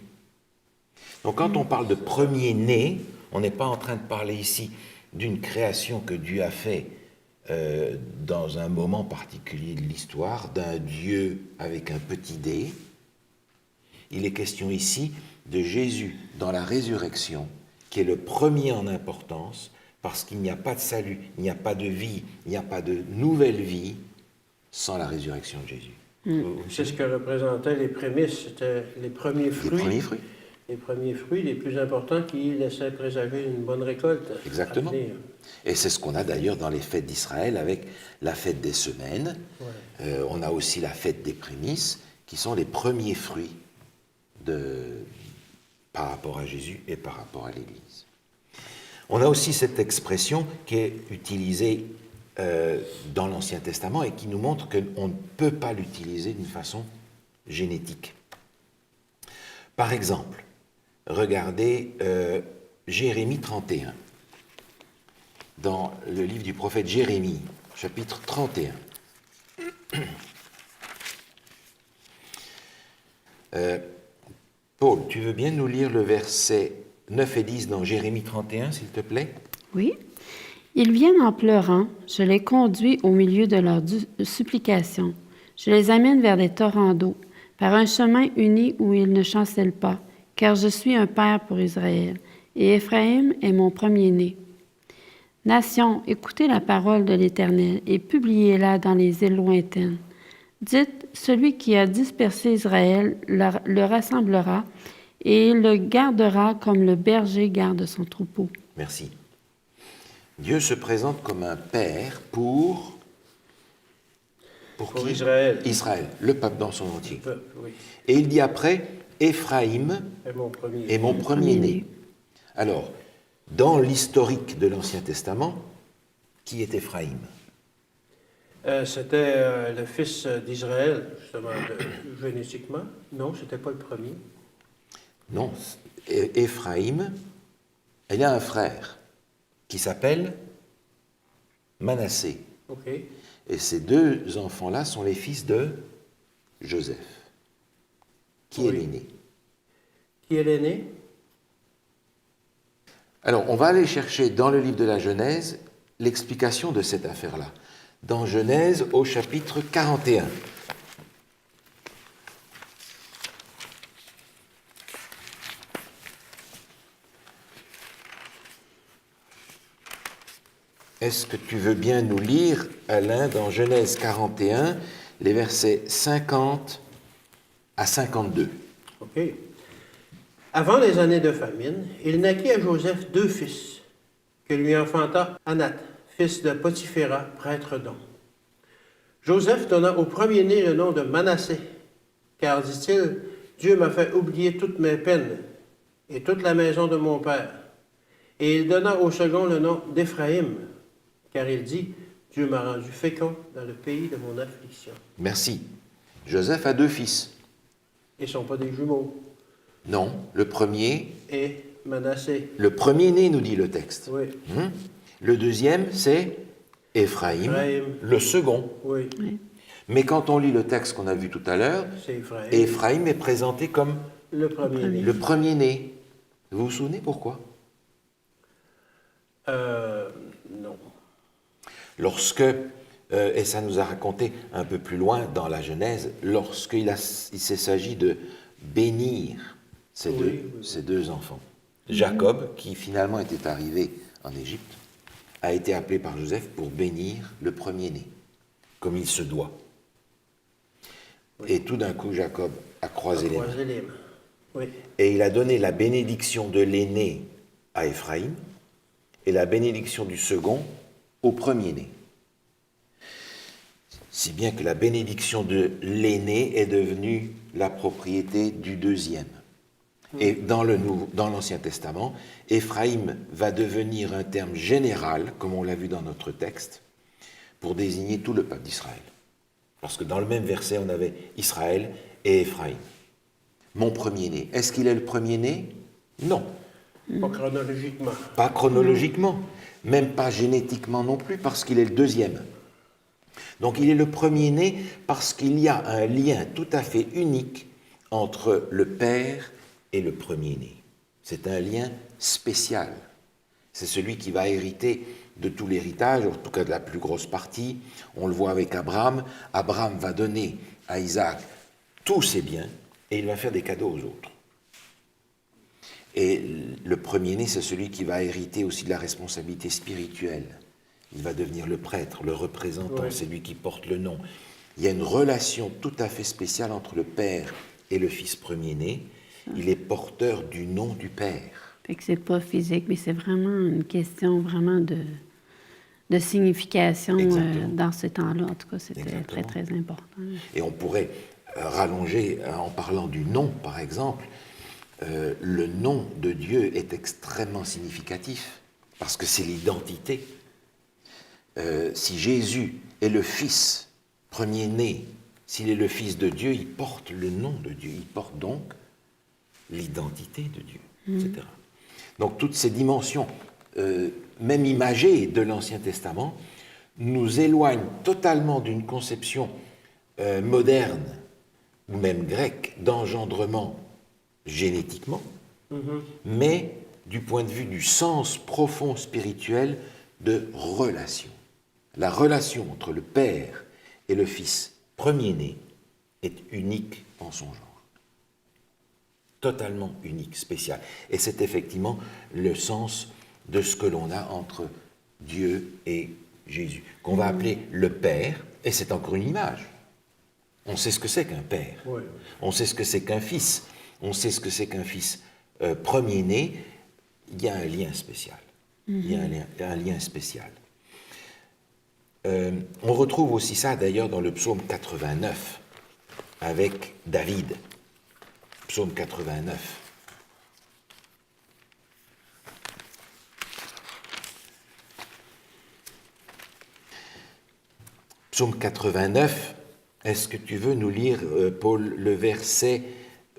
Donc quand on parle de premier-né, on n'est pas en train de parler ici d'une création que Dieu a fait dans un moment particulier de l'histoire, d'un Dieu avec un petit d. Il est question ici de Jésus dans la résurrection, qui est le premier en importance, parce qu'il n'y a pas de salut, il n'y a pas de vie, il n'y a pas de nouvelle vie sans la résurrection de Jésus. C'est ce que représentaient les prémices, c'était les premiers fruits. Les premiers fruits. Les premiers fruits les plus importants qui laissaient présager une bonne récolte. Exactement. Et c'est ce qu'on a d'ailleurs dans les fêtes d'Israël avec la fête des semaines. Ouais. On a aussi la fête des prémices, qui sont les premiers fruits par rapport à Jésus et par rapport à l'Église. On a aussi cette expression qui est utilisée dans l'Ancien Testament et qui nous montre qu'on ne peut pas l'utiliser d'une façon génétique. Par exemple, regardez Jérémie 31, dans le livre du prophète Jérémie, chapitre 31. Paul, tu veux bien nous lire le verset 9 et 10 dans Jérémie 31, s'il te plaît? Oui. Ils viennent en pleurant, je les conduis au milieu de leurs supplications. Je les amène vers des torrents d'eau, par un chemin uni où ils ne chancellent pas, car je suis un père pour Israël, et Éphraïm est mon premier-né. Nations, écoutez la parole de l'Éternel et publiez-la dans les îles lointaines. Dites, celui qui a dispersé Israël le rassemblera et il le gardera comme le berger garde son troupeau. Merci. Dieu se présente comme un père pour qui? Israël. Israël, le peuple dans son entier. Oui. Et il dit après, Éphraïm est mon premier-né. Alors, dans l'historique de l'Ancien Testament, qui est Éphraïm? C'était le fils d'Israël, justement, génétiquement. Non, c'était pas le premier. Non, Éphraïm, il a un frère qui s'appelle Manassé. OK. Et ces deux enfants-là sont les fils de Joseph. Qui est l'aîné? Qui est l'aîné? Alors, on va aller chercher dans le livre de la Genèse l'explication de cette affaire-là. Dans Genèse au chapitre 41. Est-ce que tu veux bien nous lire, Alain, dans Genèse 41, les versets 50 à 52? OK. Avant les années de famine, il naquit à Joseph 2 fils, que lui enfanta Anath, fils de Potiphéra, prêtre d'On. Joseph donna au premier-né le nom de Manassé, car, dit-il, Dieu m'a fait oublier toutes mes peines et toute la maison de mon père. Et il donna au second le nom d'Éphraïm, car il dit, Dieu m'a rendu fécond dans le pays de mon affliction. Merci. Joseph a 2 fils. Ils ne sont pas des jumeaux. Non, le premier, Et Manassé. le premier-né, nous dit le texte. Oui. Le deuxième, c'est Éphraïm, Éphraïm. le second. Oui, Mais quand on lit le texte qu'on a vu tout à l'heure, c'est Éphraïm. Éphraïm est présenté comme Le premier-né. le premier-né. Vous vous souvenez pourquoi? Non. Lorsque, et ça nous a raconté un peu plus loin dans la Genèse, lorsqu'il s'est s'agi de bénir ces deux enfants. Jacob, qui finalement était arrivé en Égypte, a été appelé par Joseph pour bénir le premier-né, comme il se doit. Et tout d'un coup, Jacob a croisé les mains. Oui. Et il a donné la bénédiction de l'aîné à Éphraïm et la bénédiction du second au premier-né. Si bien que la bénédiction de l'aîné est devenue la propriété du deuxième. Et dans l'Ancien Testament, Éphraïm va devenir un terme général, comme on l'a vu dans notre texte, pour désigner tout le peuple d'Israël. Parce que dans le même verset, on avait Israël et Éphraïm. Mon premier-né. Est-ce qu'il est le premier-né? Non. Pas chronologiquement. Pas chronologiquement, même pas génétiquement non plus, parce qu'il est le deuxième. Donc il est le premier-né parce qu'il y a un lien tout à fait unique entre le Père et le premier-né. C'est un lien spécial. C'est celui qui va hériter de tout l'héritage, en tout cas de la plus grosse partie. On le voit avec Abraham. Abraham va donner à Isaac tous ses biens et il va faire des cadeaux aux autres. Et le premier-né, c'est celui qui va hériter aussi de la responsabilité spirituelle. Il va devenir le prêtre, le représentant, c'est lui qui porte le nom. Il y a une relation tout à fait spéciale entre le père et le fils premier-né. Il est porteur du nom du père. Fait que c'est pas physique, mais c'est vraiment une question vraiment de signification dans ce temps-là. En tout cas, c'était très, très important. Et on pourrait rallonger en parlant du nom, par exemple. Le nom de Dieu est extrêmement significatif parce que c'est l'identité. Si Jésus est le Fils premier-né, s'il est le Fils de Dieu, il porte le nom de Dieu, il porte donc l'identité de Dieu, etc. Donc toutes ces dimensions, même imagées de l'Ancien Testament, nous éloignent totalement d'une conception moderne, ou même grecque, d'engendrement génétiquement, mais du point de vue du sens profond spirituel de relation. La relation entre le Père et le Fils premier-né est unique en son genre. Totalement unique, spécial. Et c'est effectivement le sens de ce que l'on a entre Dieu et Jésus, qu'on va appeler le Père, et c'est encore une image. On sait ce que c'est qu'un Père, on sait ce que c'est qu'un Fils, on sait ce que c'est qu'un Fils premier-né. Il y a un lien spécial. Il y a un lien spécial. On retrouve aussi ça d'ailleurs dans le psaume 89 avec David. Psaume 89. Psaume 89, est-ce que tu veux nous lire, Paul, le verset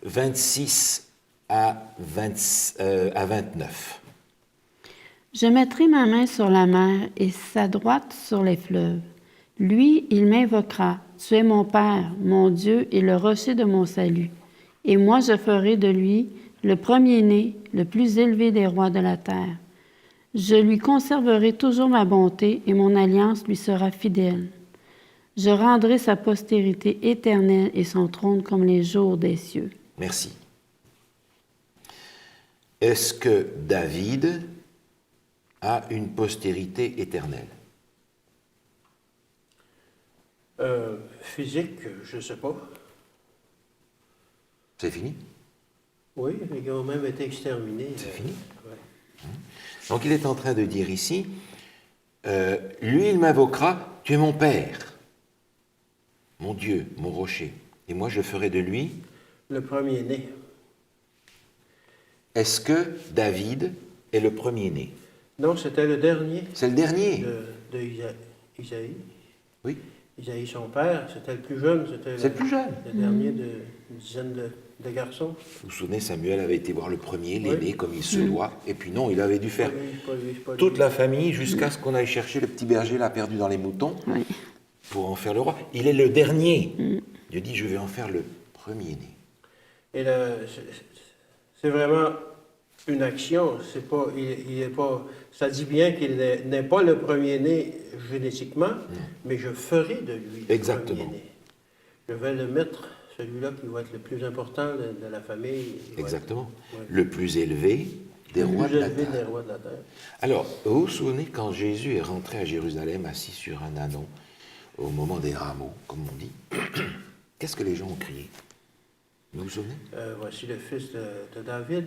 26 à 29? Je mettrai ma main sur la mer et sa droite sur les fleuves. Lui, il m'invoquera. Tu es mon Père, mon Dieu et le rocher de mon salut. Et moi, je ferai de lui le premier-né, le plus élevé des rois de la terre. Je lui conserverai toujours ma bonté et mon alliance lui sera fidèle. Je rendrai sa postérité éternelle et son trône comme les jours des cieux. Merci. Est-ce que David a une postérité éternelle? Physique, je ne sais pas. C'est fini? Oui, ils ont même été exterminés. C'est fini? Ouais. Donc il est en train de dire ici, lui il m'invoquera, tu es mon Père, mon Dieu, mon rocher, et moi je ferai de lui... Le premier-né. Est-ce que David est le premier-né? Non, c'était le dernier. C'est le dernier? De Isaïe. Oui. Isaïe, son père, c'était le plus jeune. C'est le plus jeune. Le dernier d'une dizaine de garçons. Vous vous souvenez, Samuel avait été voir le premier, l'aîné, comme il se doit, et puis non, il avait dû faire Pas toute lui. la famille jusqu'à ce qu'on aille chercher le petit berger là perdu dans les moutons pour en faire le roi. Il est le dernier. Dieu dit, je vais en faire le premier-né. Et c'est vraiment une action. C'est pas, il est pas. Ça dit bien qu'il n'est pas le premier-né génétiquement, mais je ferai de lui Exactement. le premier-né. Je vais le mettre, celui-là qui va être le plus important de la famille. Exactement. Ouais. Le plus élevé des rois de la élevé terre. des rois de la terre. Alors, vous vous souvenez quand Jésus est rentré à Jérusalem assis sur un ânon au moment des rameaux, comme on dit, qu'est-ce que les gens ont crié? Vous vous souvenez? Voici le fils de David.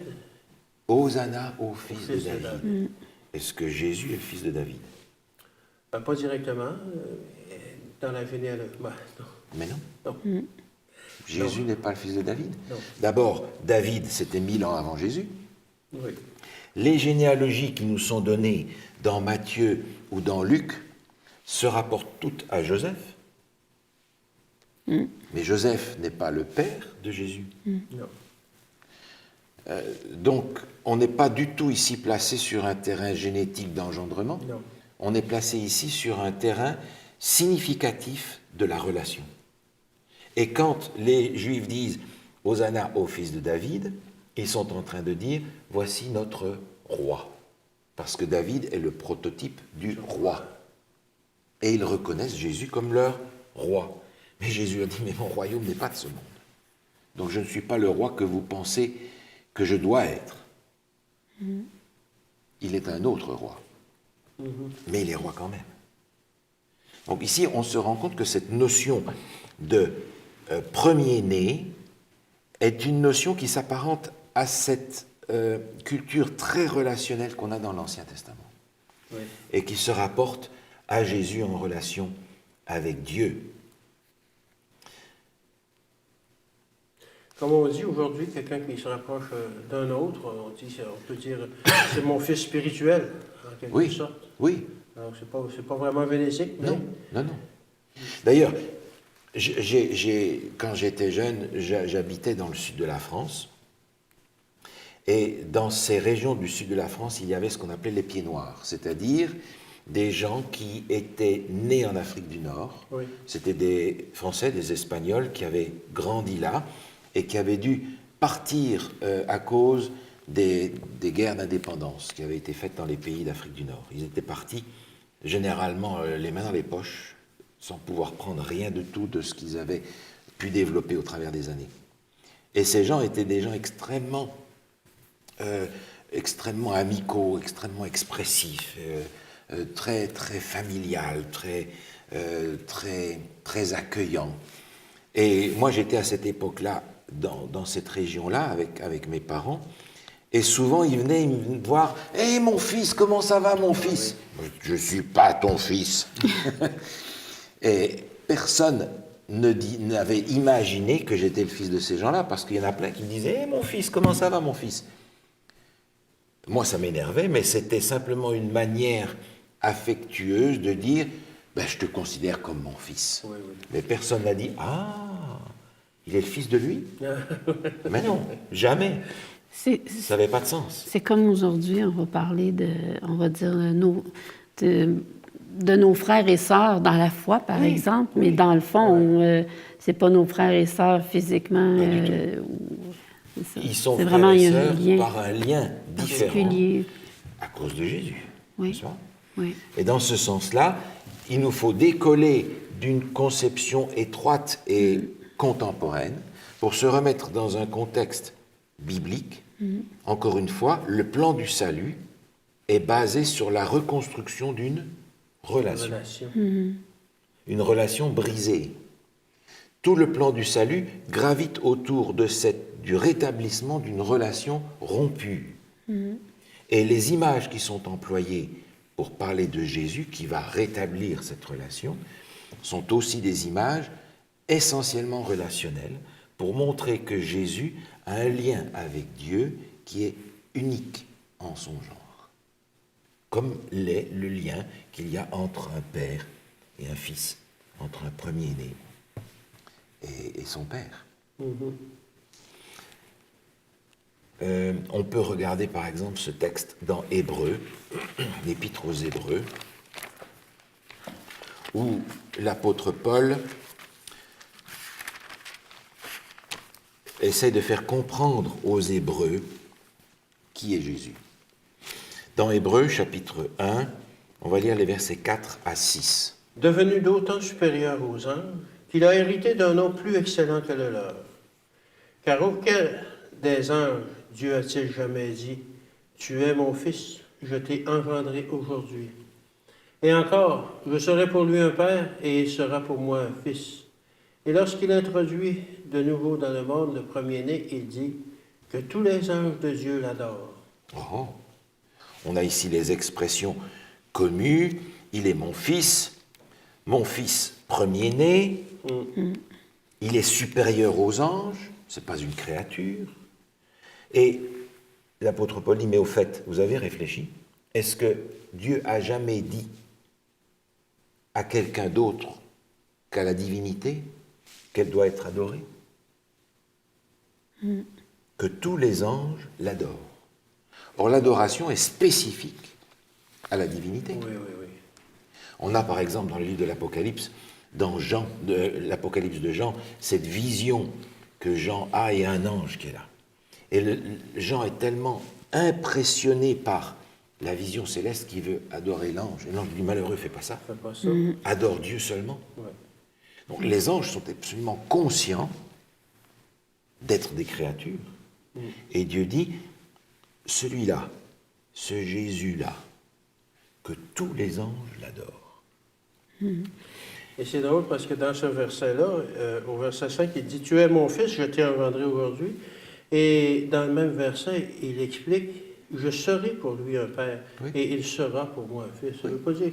Hosanna au fils de Fils de David. David. Est-ce que Jésus est le fils de David? Pas directement, dans la généalogie. Non. Mais non. Non. Jésus n'est pas le fils de David. Non. D'abord, David, c'était 1000 ans avant Jésus. Oui. Les généalogies qui nous sont données dans Matthieu ou dans Luc se rapportent toutes à Joseph. Mais Joseph n'est pas le père de Jésus. Non. Donc, on n'est pas du tout ici placé sur un terrain génétique d'engendrement. Non. On est placé ici sur un terrain significatif de la relation. Et quand les Juifs disent « Hosanna au fils de David », ils sont en train de dire « Voici notre roi ». Parce que David est le prototype du roi. Et ils reconnaissent Jésus comme leur roi. Mais Jésus a dit « Mais mon royaume n'est pas de ce monde. Donc je ne suis pas le roi que vous pensez que je dois être. » Il est un autre roi. Mais il est roi quand même. Donc ici, on se rend compte que cette notion de premier-né est une notion qui s'apparente à cette culture très relationnelle qu'on a dans l'Ancien Testament. Oui. Et qui se rapporte à Jésus en relation avec Dieu. Comme on dit aujourd'hui, quelqu'un qui se rapproche d'un autre, on peut dire c'est mon fils spirituel, en quelque sorte. Oui. Alors, c'est pas vraiment vénésique, mais... Non. D'ailleurs, quand j'étais jeune, j'habitais dans le sud de la France. Et dans ces régions du sud de la France, il y avait ce qu'on appelait les pieds noirs, c'est-à-dire des gens qui étaient nés en Afrique du Nord. Oui. C'était des Français, des Espagnols qui avaient grandi là et qui avaient dû partir à cause des guerres d'indépendance qui avaient été faites dans les pays d'Afrique du Nord. Ils étaient partis généralement les mains dans les poches, sans pouvoir prendre rien de tout de ce qu'ils avaient pu développer au travers des années. Et ces gens étaient des gens extrêmement amicaux, extrêmement expressifs, très, très familial, très accueillants. Et moi, j'étais à cette époque-là, dans cette région-là, avec mes parents, et souvent, ils venaient me voir « Hé, mon fils, comment ça va, mon fils ?» Je ne suis pas ton fils. Et personne n'avait imaginé que j'étais le fils de ces gens-là, parce qu'il y en a plein qui me disaient « Hé, mon fils, comment ça va, mon fils ?» Moi, ça m'énervait, mais c'était simplement une manière affectueuse de dire ben, « Je te considère comme mon fils. Oui. » Mais personne n'a dit « Ah, il est le fils de lui ?» Mais non, jamais. Ça n'avait pas de sens. C'est comme aujourd'hui, on va parler de nos frères et sœurs dans la foi, par exemple, mais dans le fond, c'est pas nos frères et sœurs physiquement. Ils sont c'est frères vraiment et sœurs lien par un lien différent particulier. à cause de Jésus. Oui. N'est-ce pas? Oui. Et dans ce sens-là, il nous faut décoller d'une conception étroite et contemporaine pour se remettre dans un contexte biblique. Encore une fois, le plan du salut est basé sur la reconstruction d'une relation. Une relation brisée. Tout le plan du salut gravite autour du rétablissement d'une relation rompue. Et les images qui sont employées pour parler de Jésus, qui va rétablir cette relation, sont aussi des images essentiellement relationnelles pour montrer que Jésus a un lien avec Dieu qui est unique en son genre, comme l'est le lien qu'il y a entre un père et un fils, entre un premier-né et son père. On peut regarder par exemple ce texte dans Hébreux, l'Épître aux Hébreux, où l'apôtre Paul essaie de faire comprendre aux Hébreux qui est Jésus. Dans Hébreux, chapitre 1, on va lire les versets 4 à 6. « Devenu d'autant supérieur aux anges, qu'il a hérité d'un nom plus excellent que le leur. Car auquel des anges Dieu a-t-il jamais dit, « Tu es mon fils, je t'ai engendré aujourd'hui. » Et encore, « Je serai pour lui un père, et il sera pour moi un fils. » Et lorsqu'il introduit de nouveau dans le monde le premier-né, il dit que tous les anges de Dieu l'adorent. Oh. On a ici les expressions connues. Il est mon fils premier-né. Il est supérieur aux anges. Ce n'est pas une créature. Et l'apôtre Paul dit, mais au fait, vous avez réfléchi, est-ce que Dieu a jamais dit à quelqu'un d'autre qu'à la divinité qu'elle doit être adorée? Que tous les anges l'adorent. Or, l'adoration est spécifique à la divinité. Oui. On a par exemple dans le livre de l'Apocalypse, l'Apocalypse de Jean, cette vision que Jean a et un ange qui est là. Et Jean est tellement impressionné par la vision céleste qu'il veut adorer l'ange. Et l'ange dit, malheureux, fais pas ça. Fais pas ça. Adore Dieu seulement. Ouais. Donc les anges sont absolument conscients d'être des créatures. Et Dieu dit, celui-là, ce Jésus-là, que tous les anges l'adorent. Et c'est drôle parce que dans ce verset-là, au verset 5, il dit « Tu es mon fils, je t'ai engendré aujourd'hui ». Et dans le même verset, il explique « Je serai pour lui un père Oui. et il sera pour moi un fils ». Ça ne veut pas dire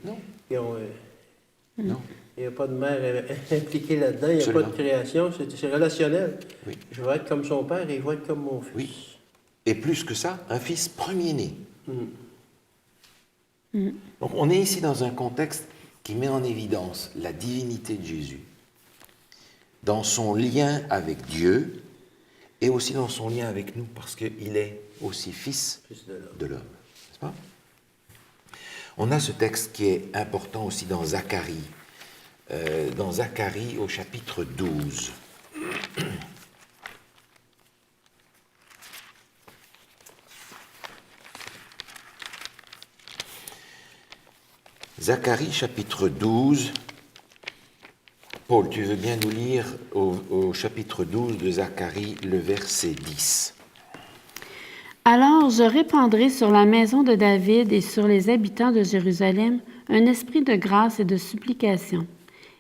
Non. qu'il Non. n'y a pas de mère impliquée là-dedans, il n'y a pas de création, c'est relationnel. Oui. Je vais être comme son père et il va être comme mon fils. Oui. Et plus que ça, un fils premier-né. Donc on est ici dans un contexte qui met en évidence la divinité de Jésus, dans son lien avec Dieu et aussi dans son lien avec nous, parce qu'il est aussi fils Fils de l'homme. de l'homme. N'est-ce pas? On a ce texte qui est important aussi dans Zacharie. Dans Zacharie au chapitre 12. Zacharie chapitre 12. Paul, tu veux bien nous lire au chapitre 12 de Zacharie le verset 10. Alors je répandrai sur la maison de David et sur les habitants de Jérusalem un esprit de grâce et de supplication.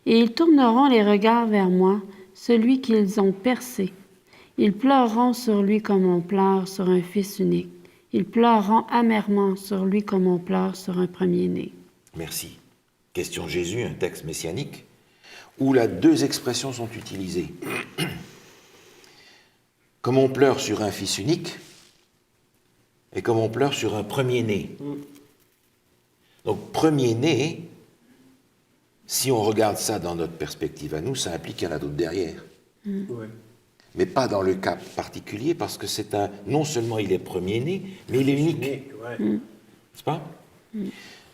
Et ils tourneront les regards vers moi, celui qu'ils ont percé. Ils pleureront sur lui comme on pleure sur un fils unique. Ils pleureront amèrement sur lui comme on pleure sur un premier-né. Merci. Question Jésus, un texte messianique, où là deux expressions sont utilisées. Comme on pleure sur un fils unique et comme on pleure sur un premier-né. Donc premier-né, si on regarde ça dans notre perspective à nous, ça implique qu'il y en a d'autres derrière. Oui. Mais pas dans le cas particulier, parce que c'est un... Non seulement il est premier-né, mais il est unique. Ouais. N'est-ce pas?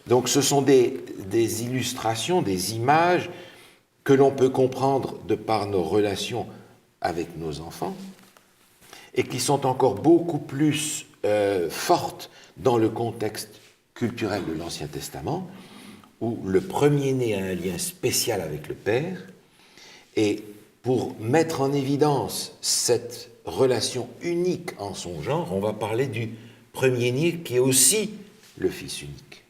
Donc ce sont des illustrations, des images que l'on peut comprendre de par nos relations avec nos enfants et qui sont encore beaucoup plus fortes dans le contexte culturel de l'Ancien Testament, où le premier-né a un lien spécial avec le Père, et pour mettre en évidence cette relation unique en son genre, on va parler du premier-né qui est aussi le Fils unique,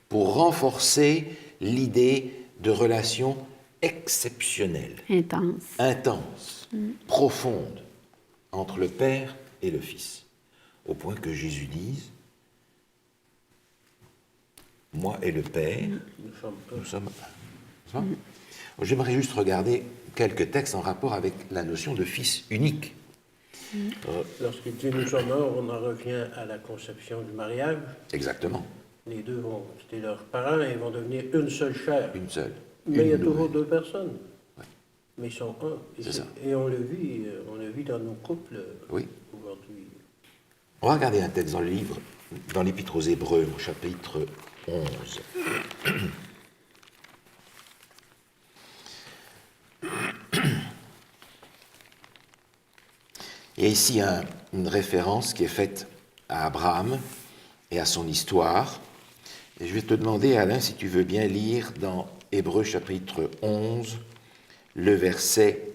pour renforcer l'idée de relation exceptionnelle, intense, profonde entre le Père et le Fils, au point que Jésus dise « Moi et le Père, nous sommes un. » J'aimerais juste regarder quelques textes en rapport avec la notion de Fils unique. Lorsqu'il dit nous sommes un, on en revient à la conception du mariage. Exactement, Les deux vont quitter leurs parents et vont devenir une seule chair. une seule. Mais il y a Une toujours nouvelle. deux personnes. Ouais. Mais ils sont un. C'est ça. Et on le vit dans nos couples Oui. aujourd'hui. On va regarder un texte dans le livre, dans l'Épître aux Hébreux, au chapitre 11. Il y a ici une référence qui est faite à Abraham et à son histoire. Et je vais te demander, Alain, si tu veux bien lire dans Hébreux chapitre 11, le verset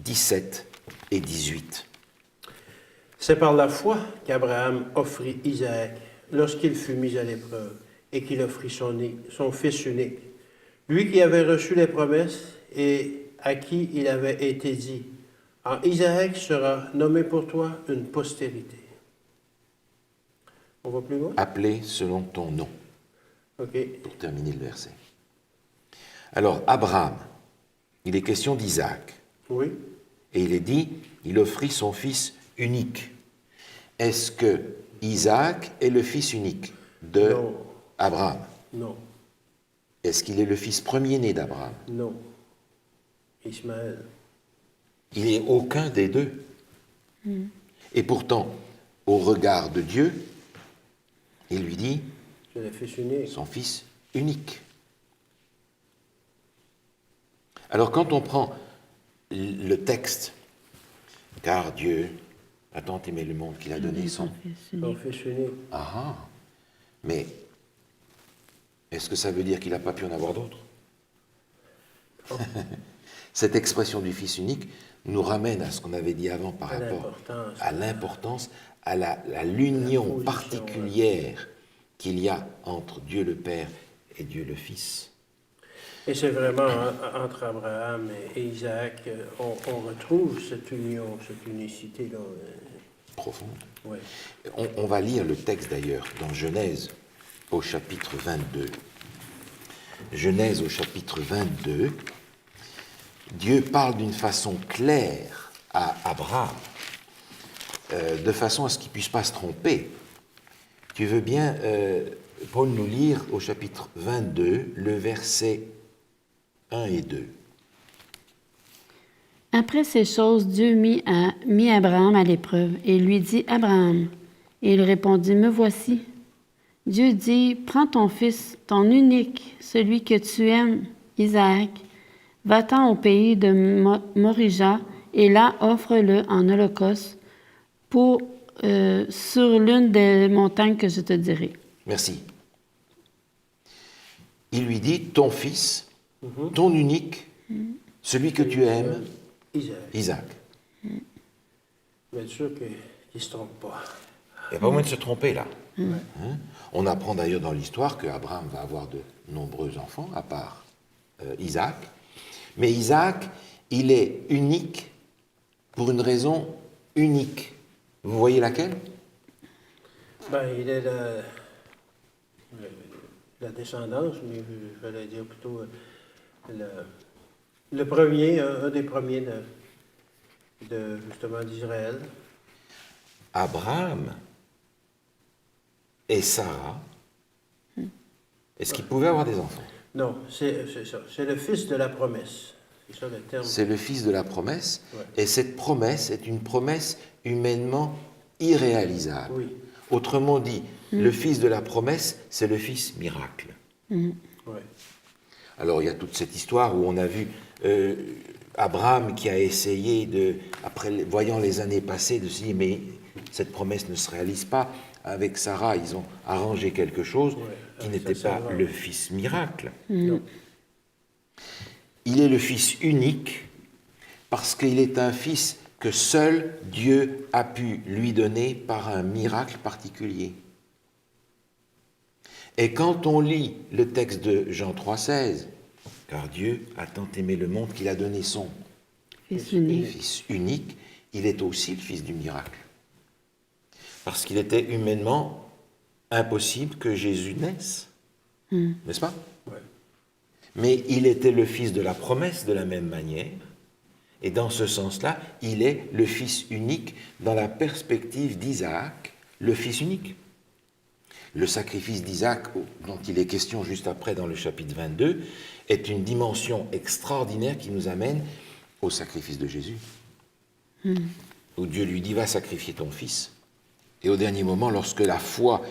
17 et 18. C'est par la foi qu'Abraham offrit Isaac lorsqu'il fut mis à l'épreuve et qu'il offrit son fils unique. Lui qui avait reçu les promesses et à qui il avait été dit « En Isaac sera nommé pour toi une postérité ». On va plus loin? Appelé selon ton nom, OK. pour terminer le verset. Alors, Abraham, il est question d'Isaac. Oui. Et il est dit, il offrit son fils unique. Est-ce que Isaac est le fils unique de Non. Abraham? Non. Est-ce qu'il est le fils premier-né d'Abraham? Non. Ismaël. Il n'est aucun des deux. Et pourtant, au regard de Dieu, il lui dit, C'est le fils unique. son fils unique. Alors quand on prend le texte, car Dieu a tant aimé le monde qu'il a donné son... Son Fils unique. Ah, mais est-ce que ça veut dire qu'il n'a pas pu en avoir d'autres? Oh. Cette expression du Fils unique nous ramène à ce qu'on avait dit avant par À rapport l'importance. à l'importance, à l'union position, particulière qu'il y a entre Dieu le Père et Dieu le Fils. Et c'est vraiment entre Abraham et Isaac, on retrouve cette union, cette unicité-là. Profonde. Oui. On va lire le texte d'ailleurs dans Genèse au chapitre 22. Genèse au chapitre 22, Dieu parle d'une façon claire à Abraham, de façon à ce qu'il ne puisse pas se tromper. Tu veux bien, Paul, nous lire au chapitre 22, le verset 1 et 2. Après ces choses, Dieu mit Abraham à l'épreuve et lui dit, Abraham. Et il répondit, Me voici. Dieu dit, Prends ton fils, ton unique, celui que tu aimes, Isaac, va-t'en au pays de Morija, et là offre-le en holocauste sur l'une des montagnes que je te dirai. Merci. Il lui dit, ton fils, ton unique, celui que tu aimes, Isaac. Mais être sûr qu'il ne se trompe pas. Il n'y a pas moyen de se tromper là. Hein? On apprend d'ailleurs dans l'histoire qu'Abraham va avoir de nombreux enfants, à part Isaac. Mais Isaac, il est unique pour une raison unique. Vous voyez laquelle? Il est la descendance, mais je vais dire plutôt le premier, un des premiers justement d'Israël. Abraham et Sarah, est-ce qu'ils pouvaient avoir des enfants? Non, c'est ça. C'est le fils de la promesse. C'est ça le terme. C'est le fils de la promesse. Ouais. Et cette promesse est une promesse humainement irréalisable. Oui. Autrement dit, le fils de la promesse, c'est le fils miracle. Oui. Alors il y a toute cette histoire où on a vu Abraham qui a essayé, voyant les années passées, de se dire mais cette promesse ne se réalise pas. Avec Sarah, ils ont arrangé quelque chose qui n'était pas le fils miracle. Non. Il est le fils unique parce qu'il est un fils que seul Dieu a pu lui donner par un miracle particulier. Et quand on lit le texte de Jean 3,16, car Dieu a tant aimé le monde qu'il a donné son Fils unique. Fils unique, il est aussi le fils du miracle. Parce qu'il était humainement impossible que Jésus naisse, n'est-ce pas? Ouais. Mais il était le fils de la promesse de la même manière, et dans ce sens-là, il est le fils unique dans la perspective d'Isaac, le fils unique. Le sacrifice d'Isaac, dont il est question juste après dans le chapitre 22, est une dimension extraordinaire qui nous amène au sacrifice de Jésus, où Dieu lui dit, va sacrifier ton fils. Et au dernier moment, lorsque la foi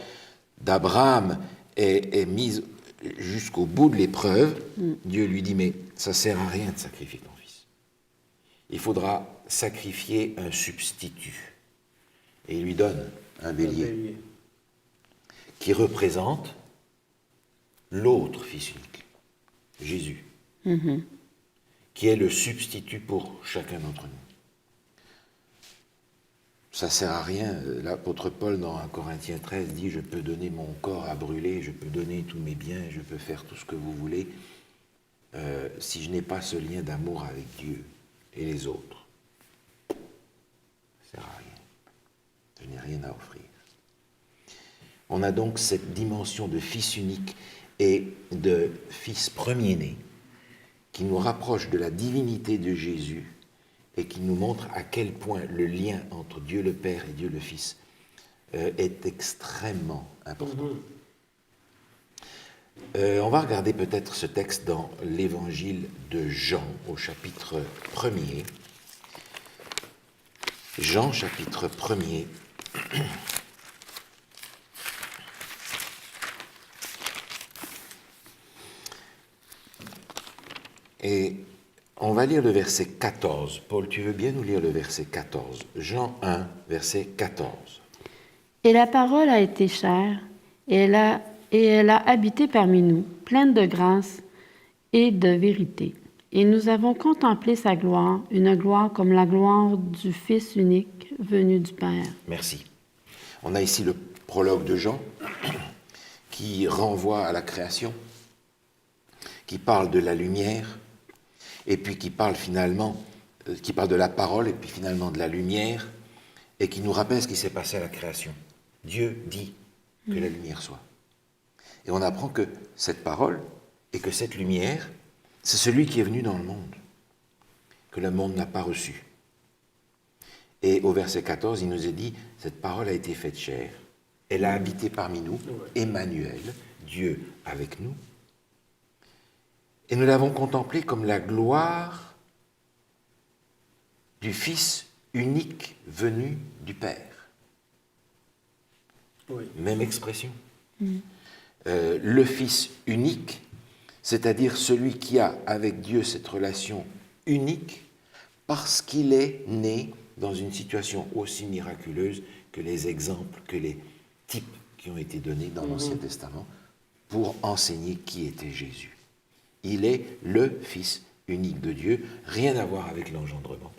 d'Abraham est mise jusqu'au bout de l'épreuve, Dieu lui dit, mais ça ne sert à rien de sacrifier ton fils. Il faudra sacrifier un substitut. Et il lui donne un bélier qui représente l'autre fils unique, Jésus, qui est le substitut pour chacun d'entre nous. Ça ne sert à rien. L'apôtre Paul, dans 1 Corinthiens 13, dit « Je peux donner mon corps à brûler, je peux donner tous mes biens, je peux faire tout ce que vous voulez, si je n'ai pas ce lien d'amour avec Dieu et les autres. Ça ne sert à rien. Je n'ai rien à offrir. » On a donc cette dimension de fils unique et de fils premier-né qui nous rapproche de la divinité de Jésus et qui nous montre à quel point le lien entre Dieu le Père et Dieu le Fils est extrêmement important. On va regarder peut-être ce texte dans l'évangile de Jean, au chapitre 1er. Jean, chapitre 1er. Et on va lire le verset 14. Paul, tu veux bien nous lire le verset 14? Jean 1, verset 14. Et la parole a été chair, et elle a habité parmi nous, pleine de grâce et de vérité. Et nous avons contemplé sa gloire, une gloire comme la gloire du Fils unique venu du Père. Merci. On a ici le prologue de Jean qui renvoie à la création, qui parle de la lumière, et puis qui parle finalement, qui parle de la parole, et puis finalement de la lumière, et qui nous rappelle ce qui s'est passé à la création. Dieu dit que la lumière soit. Et on apprend que cette parole et que cette lumière, c'est celui qui est venu dans le monde, que le monde n'a pas reçu. Et au verset 14, il nous est dit, cette parole a été faite chair, elle a habité parmi nous, Emmanuel, Dieu avec nous, et nous l'avons contemplé comme la gloire du Fils unique venu du Père. Oui. Même expression. Le Fils unique, c'est-à-dire celui qui a avec Dieu cette relation unique, parce qu'il est né dans une situation aussi miraculeuse que les exemples, que les types qui ont été donnés dans l'Ancien Testament pour enseigner qui était Jésus. Il est le Fils unique de Dieu, rien à voir avec l'engendrement.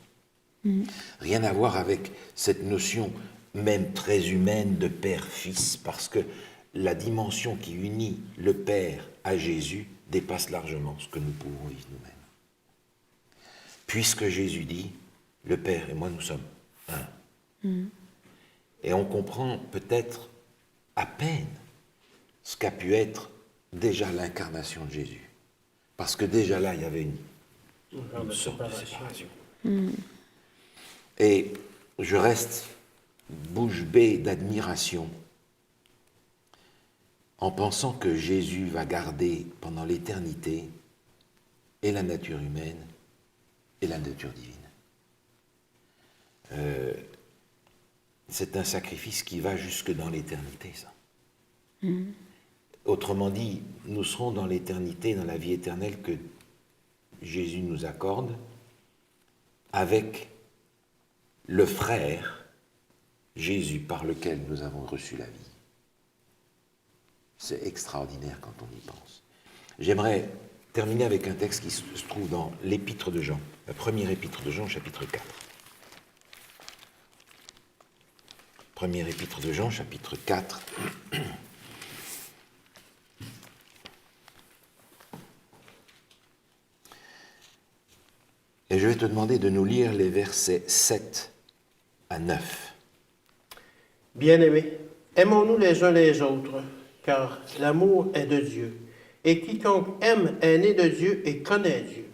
Rien à voir avec cette notion même très humaine de Père-Fils, parce que la dimension qui unit le Père à Jésus dépasse largement ce que nous pouvons vivre nous-mêmes. Puisque Jésus dit, le Père et moi nous sommes un. Et on comprend peut-être à peine ce qu'a pu être déjà l'incarnation de Jésus. Parce que déjà là, il y avait une sorte de séparation. Et je reste bouche bée d'admiration en pensant que Jésus va garder pendant l'éternité et la nature humaine et la nature divine. C'est un sacrifice qui va jusque dans l'éternité, ça. Autrement dit, nous serons dans l'éternité, dans la vie éternelle que Jésus nous accorde, avec le frère Jésus par lequel nous avons reçu la vie. C'est extraordinaire quand on y pense. J'aimerais terminer avec un texte qui se trouve dans l'épître de Jean, la première épître de Jean, chapitre 4. Première épître de Jean, chapitre 4. Et je vais te demander de nous lire les versets 7 à 9. Bien-aimés, aimons-nous les uns les autres, car l'amour est de Dieu. Et quiconque aime est né de Dieu et connaît Dieu.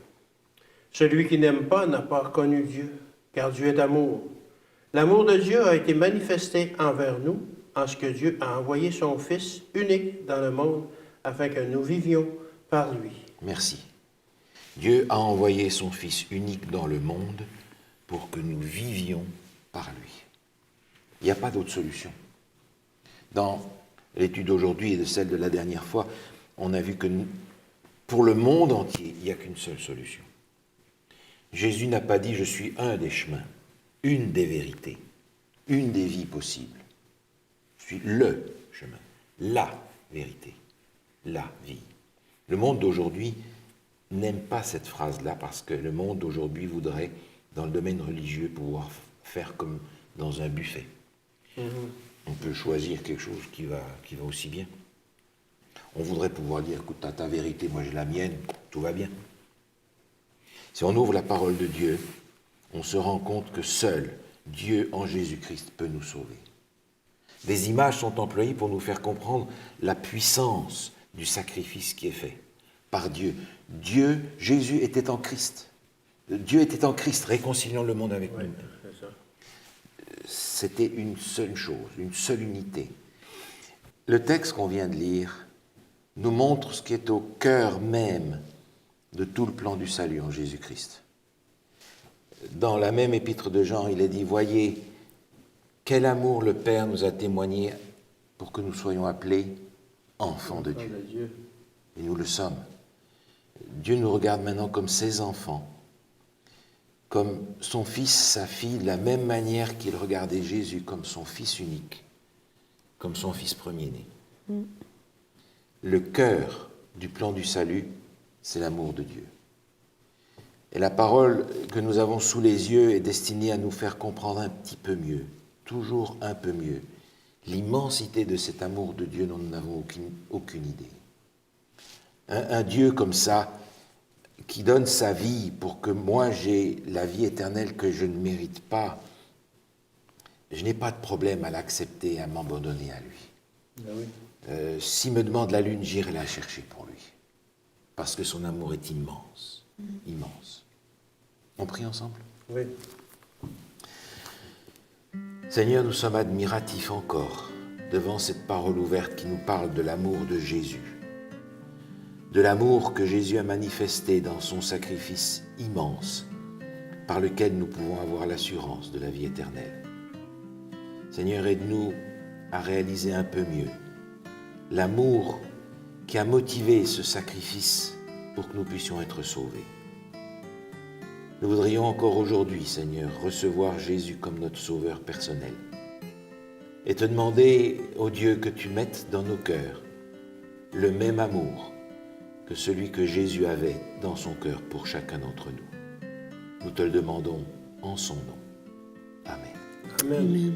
Celui qui n'aime pas n'a pas connu Dieu, car Dieu est amour. L'amour de Dieu a été manifesté envers nous, en ce que Dieu a envoyé son Fils unique dans le monde, afin que nous vivions par lui. Merci. Dieu a envoyé son Fils unique dans le monde pour que nous vivions par lui. Il n'y a pas d'autre solution. Dans l'étude d'aujourd'hui et de celle de la dernière fois, on a vu que pour le monde entier, il n'y a qu'une seule solution. Jésus n'a pas dit « je suis un des chemins », une des vérités, une des vies possibles. Je suis le chemin, la vérité, la vie. Le monde d'aujourd'hui n'aime pas cette phrase-là parce que le monde d'aujourd'hui voudrait, dans le domaine religieux, pouvoir faire comme dans un buffet. On peut choisir quelque chose qui va aussi bien. On voudrait pouvoir dire, écoute, t'as ta vérité, moi j'ai la mienne, tout va bien. Si on ouvre la parole de Dieu, on se rend compte que seul Dieu en Jésus-Christ peut nous sauver. Des images sont employées pour nous faire comprendre la puissance du sacrifice qui est fait par Dieu. Jésus était en Christ. Dieu était en Christ, réconciliant le monde avec nous. C'est ça. C'était une seule chose, une seule unité. Le texte qu'on vient de lire nous montre ce qui est au cœur même de tout le plan du salut en Jésus-Christ. Dans la même épître de Jean, il est dit « Voyez, quel amour le Père nous a témoigné pour que nous soyons appelés enfants de Dieu. » Et nous le sommes. Dieu nous regarde maintenant comme ses enfants, comme son fils, sa fille, de la même manière qu'il regardait Jésus comme son fils unique, comme son fils premier-né. Le cœur du plan du salut, c'est l'amour de Dieu. Et la parole que nous avons sous les yeux est destinée à nous faire comprendre un petit peu mieux, toujours un peu mieux, l'immensité de cet amour de Dieu dont nous n'avons aucune idée. Un Dieu comme ça, qui donne sa vie pour que moi j'ai la vie éternelle que je ne mérite pas, je n'ai pas de problème à l'accepter, à m'abandonner à lui. Ah oui. S'il me demande la lune, j'irai la chercher pour lui. Parce que son amour est immense, immense. On prie ensemble ? Oui. Seigneur, nous sommes admiratifs encore devant cette parole ouverte qui nous parle de l'amour de Jésus. De l'amour que Jésus a manifesté dans son sacrifice immense, par lequel nous pouvons avoir l'assurance de la vie éternelle. Seigneur, aide-nous à réaliser un peu mieux l'amour qui a motivé ce sacrifice pour que nous puissions être sauvés. Nous voudrions encore aujourd'hui, Seigneur, recevoir Jésus comme notre sauveur personnel et te demander, ô Dieu, que tu mettes dans nos cœurs le même amour que celui que Jésus avait dans son cœur pour chacun d'entre nous. Nous te le demandons en son nom. Amen. Amen. Amen.